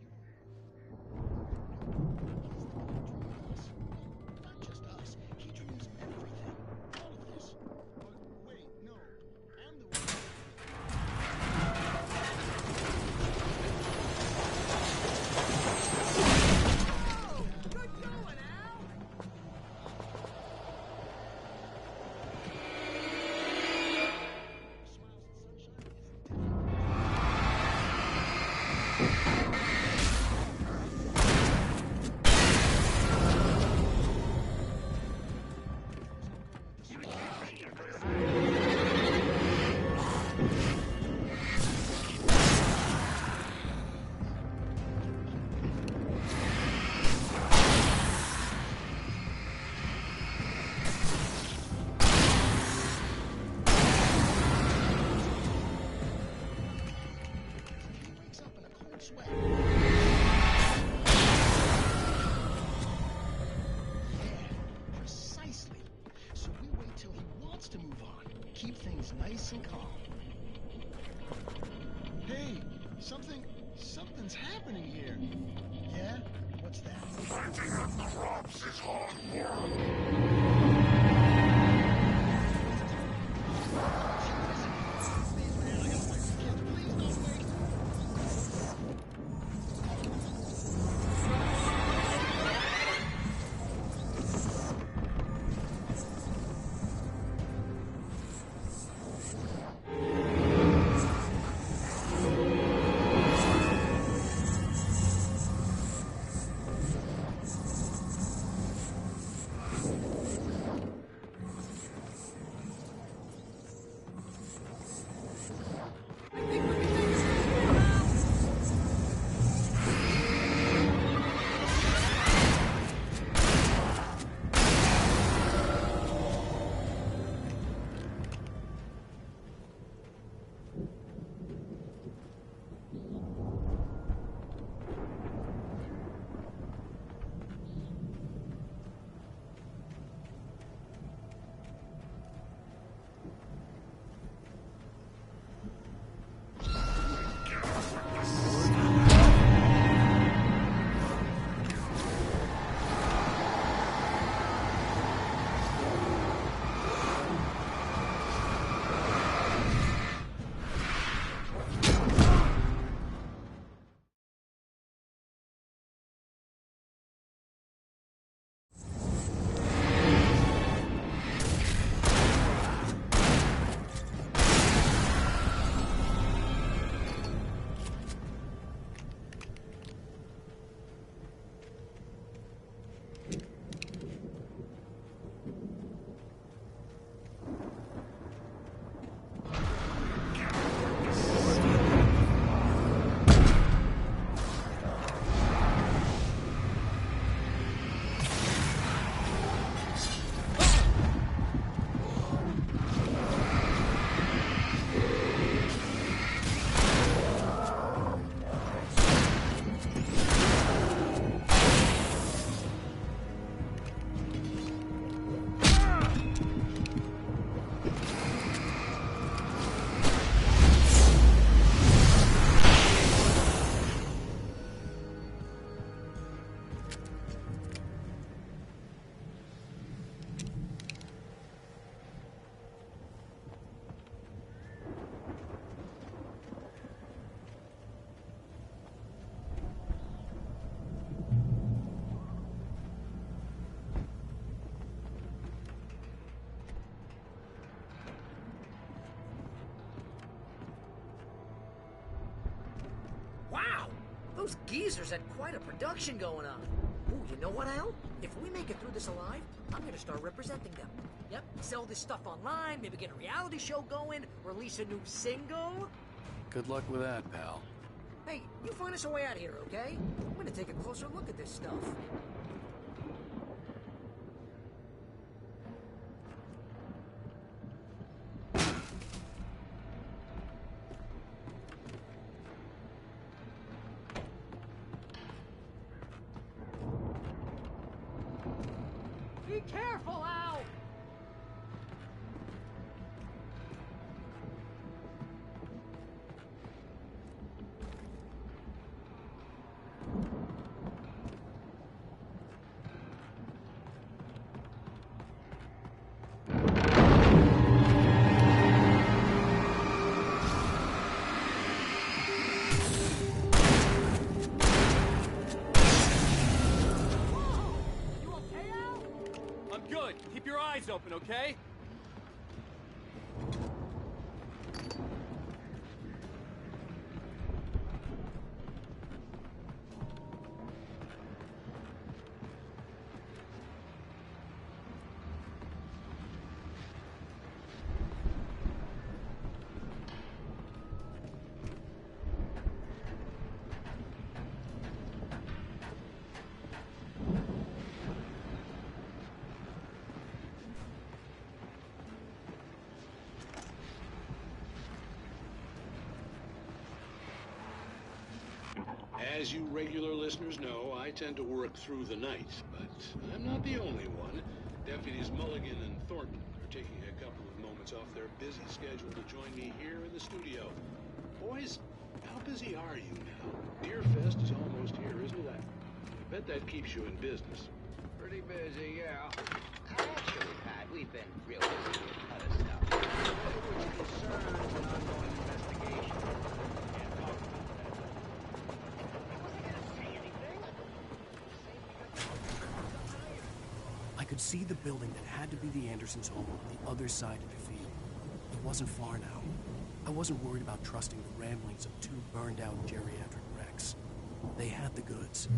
mundane situation. Not just us. He dreams everything. All of this. But wait, no. I'm the one. Oh, good going, Al! Precisely. So we wait till he wants to move on. Keep things nice and calm. Hey, something's happening here. Yeah? What's that? Fighting at the crops is hard work. Those geezers had quite a production going on. Ooh, you know what, Al? If we make it through this alive, I'm gonna start representing them. Yep, sell this stuff online, maybe get a reality show going, release a new single. Good luck with that, pal. Hey, you find us a way out of here, okay? I'm gonna take a closer look at this stuff. Be careful, Al! I'm good. Keep your eyes open, okay? As you regular listeners know, I tend to work through the night, but I'm not the only one. Deputies Mulligan and Thornton are taking a couple of moments off their busy schedule to join me here in the studio. Boys, how busy are you now? Deerfest is almost here, isn't it? I bet that keeps you in business. Pretty busy, yeah. Actually, Pat, we've been real busy with other stuff. Which concerns an ongoing investigation. Can't talk about that. I could see the building that had to be the Andersons' home on the other side of the field. It wasn't far now. I wasn't worried about trusting the ramblings of two burned-out geriatric wrecks. They had the goods.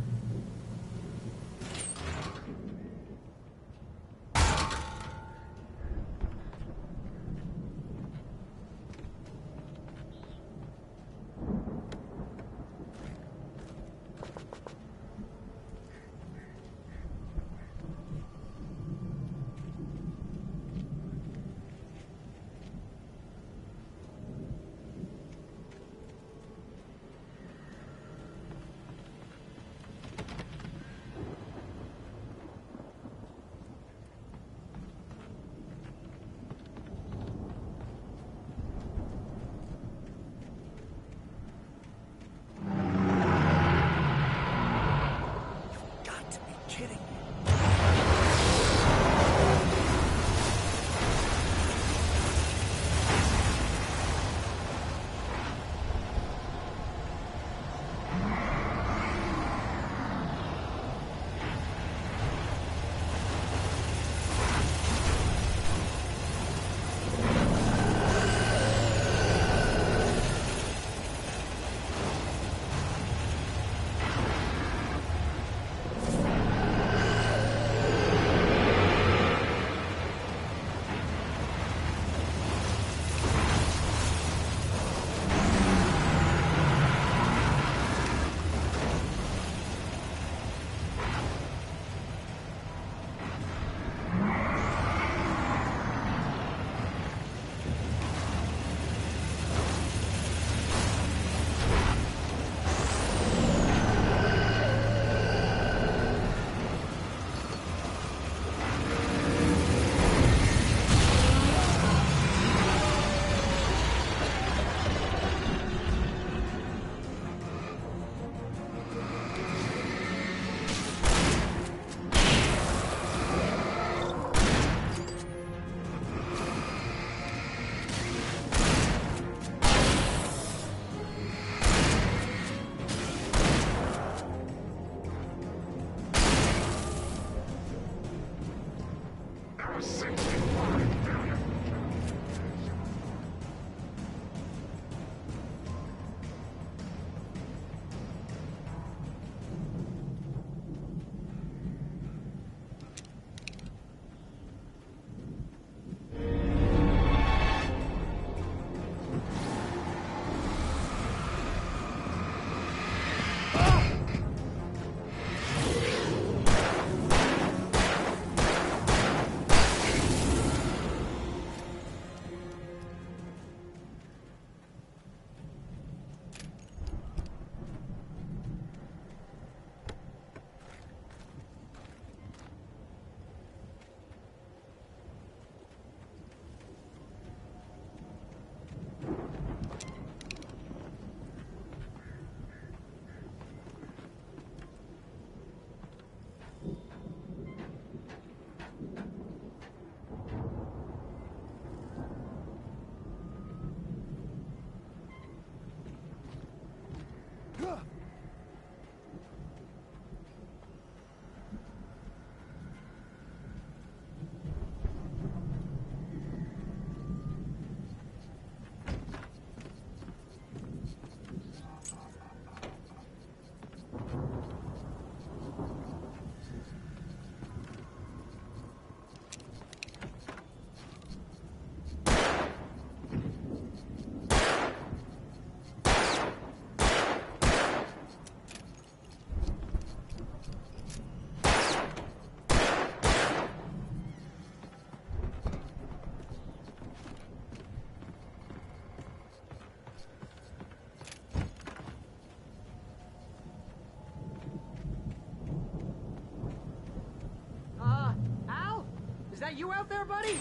Is that you out there, buddy?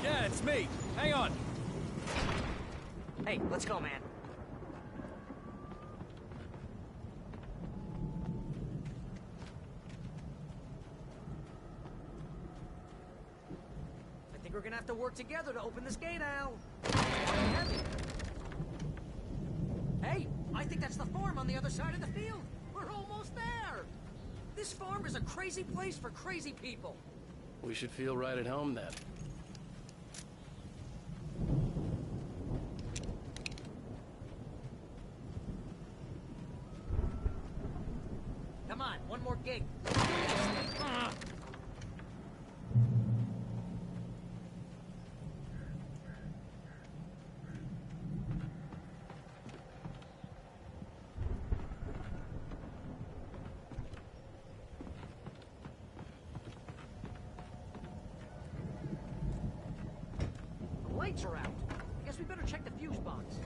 Yeah, it's me. Hang on. Hey, let's go, man. I think we're gonna have to work together to open this gate, Al. Hey, I think that's the farm on the other side of the field. We're almost there. This farm is a crazy place for crazy people. We should feel right at home then. Come on, one more gig. The lights are out. I guess we better check the fuse box.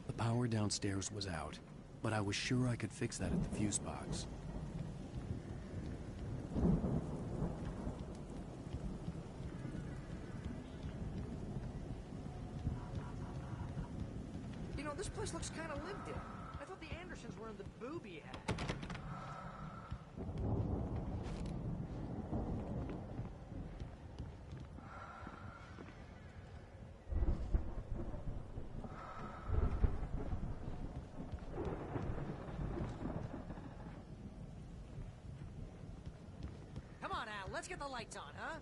The power downstairs was out, but I was sure I could fix that at the fuse box. You know, this place looks kind of lived in. I thought the Andersons were in the booby hat. Come on, Al, let's get the lights on, huh?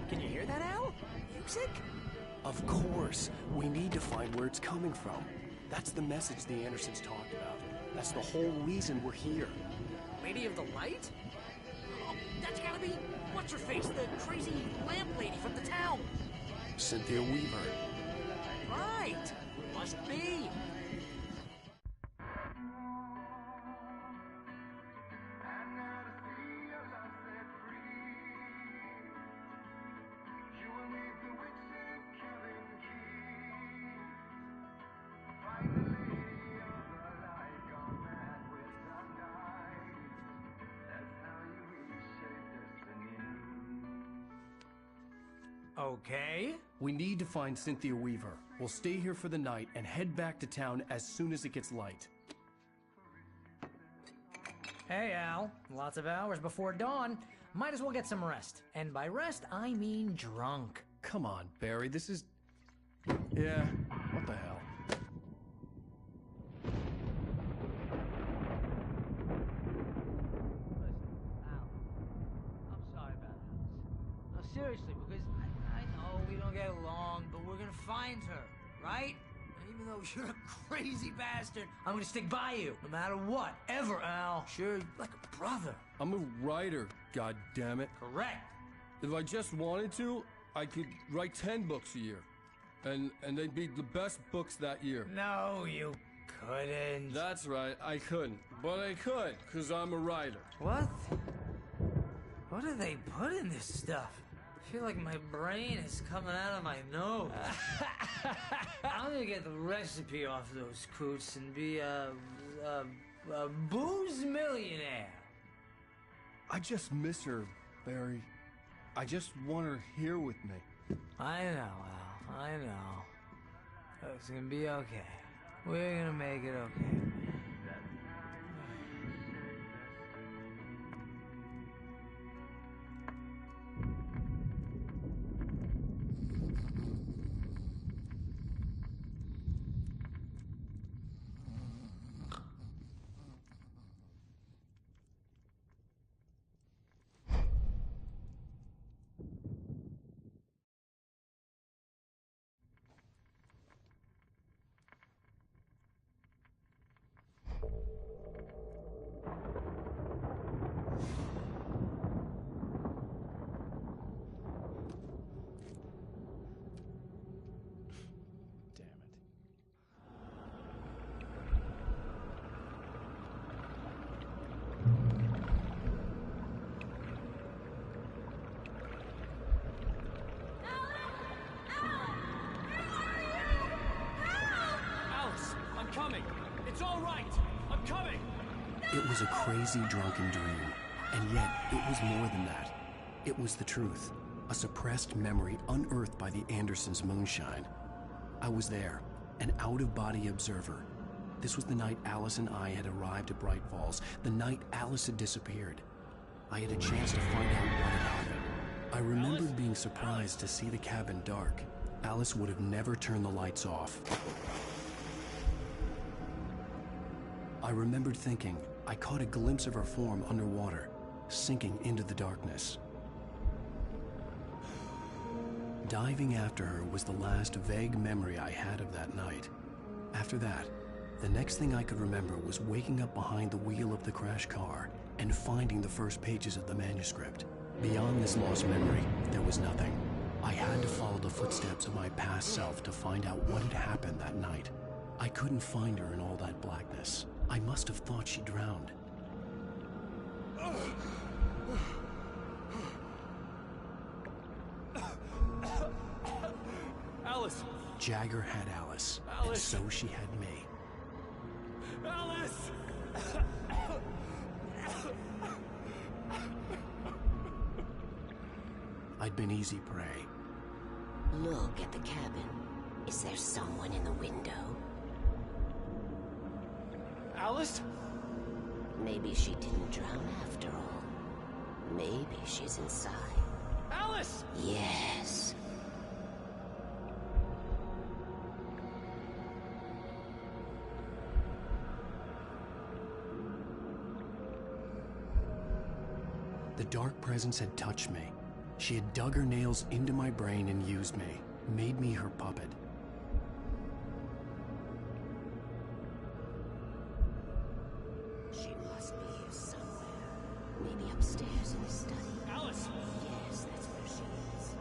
Can you hear that, Al? Music? Of course. We need to find where it's coming from. That's the message the Andersons talked about. That's the whole reason we're here. Lady of the Light? Oh, that's gotta be... What's-her-face, the crazy lamp lady from the town. Cynthia Weaver. Right. Must be. Okay. We need to find Cynthia Weaver. We'll stay here for the night and head back to town as soon as it gets light. Hey, Al. Lots of hours before dawn. Might as well get some rest. And by rest, I mean drunk. Come on, Barry. This is... Yeah, what the hell? I'm sorry about that. No, seriously, because I know we don't get along, but we're gonna find her, right? And even though you're a crazy bastard, I'm gonna stick by you, no matter what, ever, Al. Sure, like a brother. I'm a writer, goddammit. Correct. If I just wanted to, I could write 10 books a year. And they'd be the best books that year. No, you couldn't. That's right, I couldn't. But I could, because I'm a writer. What? What do they put in this stuff? I feel like my brain is coming out of my nose. I'm gonna get the recipe off those coots and be a booze millionaire. I just miss her, Barry. I just want her here with me. I know, Al. I know. It's gonna be okay. We're gonna make it okay. coming. It's all right. I'm coming. It was a crazy, drunken dream. And yet, it was more than that. It was the truth. A suppressed memory unearthed by the Andersons' moonshine. I was there, an out-of-body observer. This was the night Alice and I had arrived at Bright Falls, the night Alice had disappeared. I had a chance to find out what had happened. I remembered being surprised to see the cabin dark. Alice would have never turned the lights off. I remembered thinking I caught a glimpse of her form underwater, sinking into the darkness. Diving after her was the last vague memory I had of that night. After that, the next thing I could remember was waking up behind the wheel of the crashed car and finding the first pages of the manuscript. Beyond this lost memory, there was nothing. I had to follow the footsteps of my past self to find out what had happened that night. I couldn't find her in all that blackness. I must have thought she drowned. Alice! Jagger had Alice, and so she had me. Alice! I'd been easy prey. Look at the cabin. Is there someone in the window? Alice? Maybe she didn't drown after all. Maybe she's inside. Alice! Yes. The dark presence had touched me. She had dug her nails into my brain and used me, made me her puppet. She must be here somewhere. Maybe upstairs in the study. Alice! Yes, that's where she is.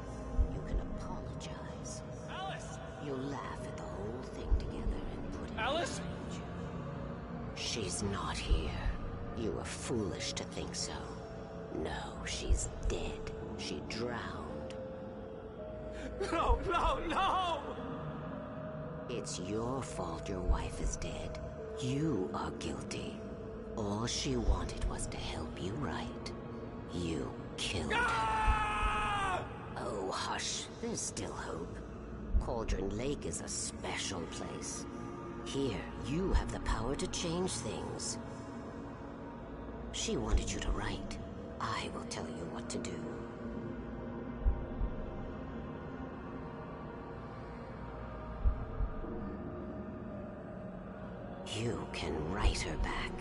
You can apologize. Alice! You'll laugh at the whole thing together and put it Alice! behind you. She's not here. You were foolish to think so. No, she's dead. She drowned. No, no, no! It's your fault your wife is dead. You are guilty. All she wanted was to help you right. You killed her. Oh, hush. There's still hope. Cauldron Lake is a special place. Here, you have the power to change things. She wanted you to write. I will tell you what to do. You can write her back.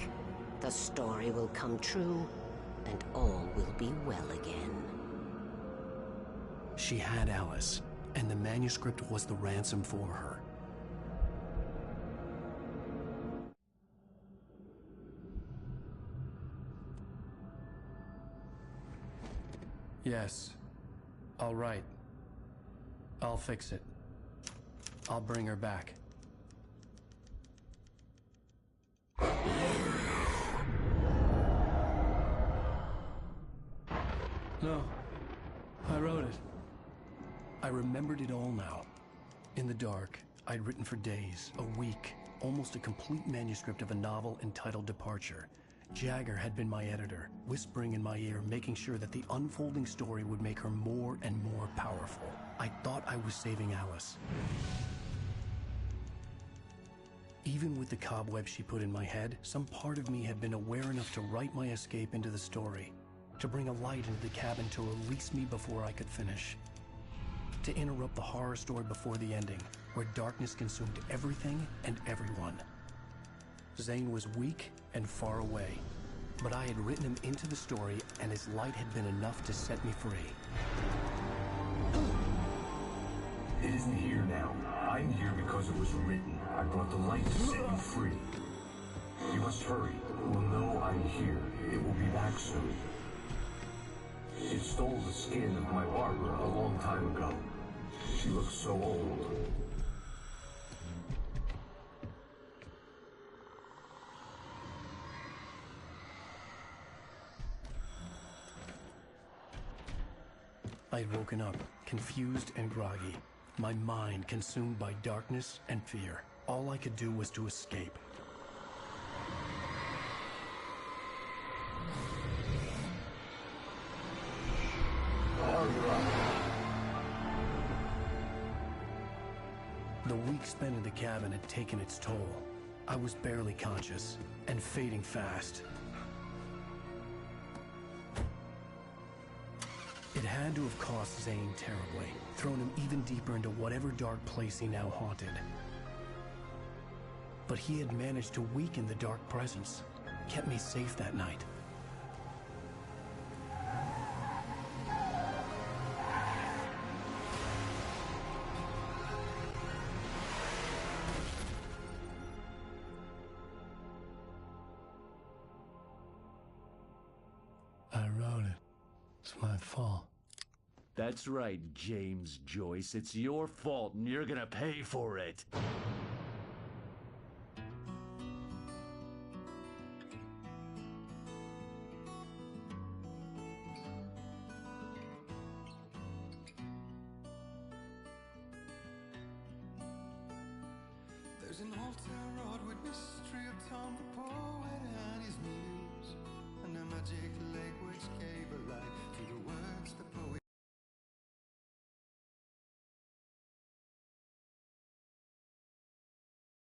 The story will come true, and all will be well again. She had Alice, and the manuscript was the ransom for her. Yes. All right. I'll fix it. I'll bring her back. No. I wrote it. I remembered it all now. In the dark, I'd written for days, a week, almost a complete manuscript of a novel entitled Departure. Jagger had been my editor, whispering in my ear, making sure that the unfolding story would make her more and more powerful. I thought I was saving Alice. Even with the cobweb she put in my head, some part of me had been aware enough to write my escape into the story, to bring a light into the cabin to release me before I could finish, to interrupt the horror story before the ending, where darkness consumed everything and everyone. Zane was weak and far away, but I had written him into the story, and his light had been enough to set me free. It isn't here now. I'm here because it was written. I brought the light to set you free. You must hurry. It will know I'm here. It will be back soon. It stole the skin of my Barbara a long time ago. She looks so old. I had woken up, confused and groggy, my mind consumed by darkness and fear. All I could do was to escape. The week spent in the cabin had taken its toll. I was barely conscious, and fading fast. It had to have cost Zane terribly, thrown him even deeper into whatever dark place he now haunted. But he had managed to weaken the dark presence, kept me safe that night. I wrote it. It's my fault. That's right, James Joyce. It's your fault, and you're gonna pay for it. There's an old town road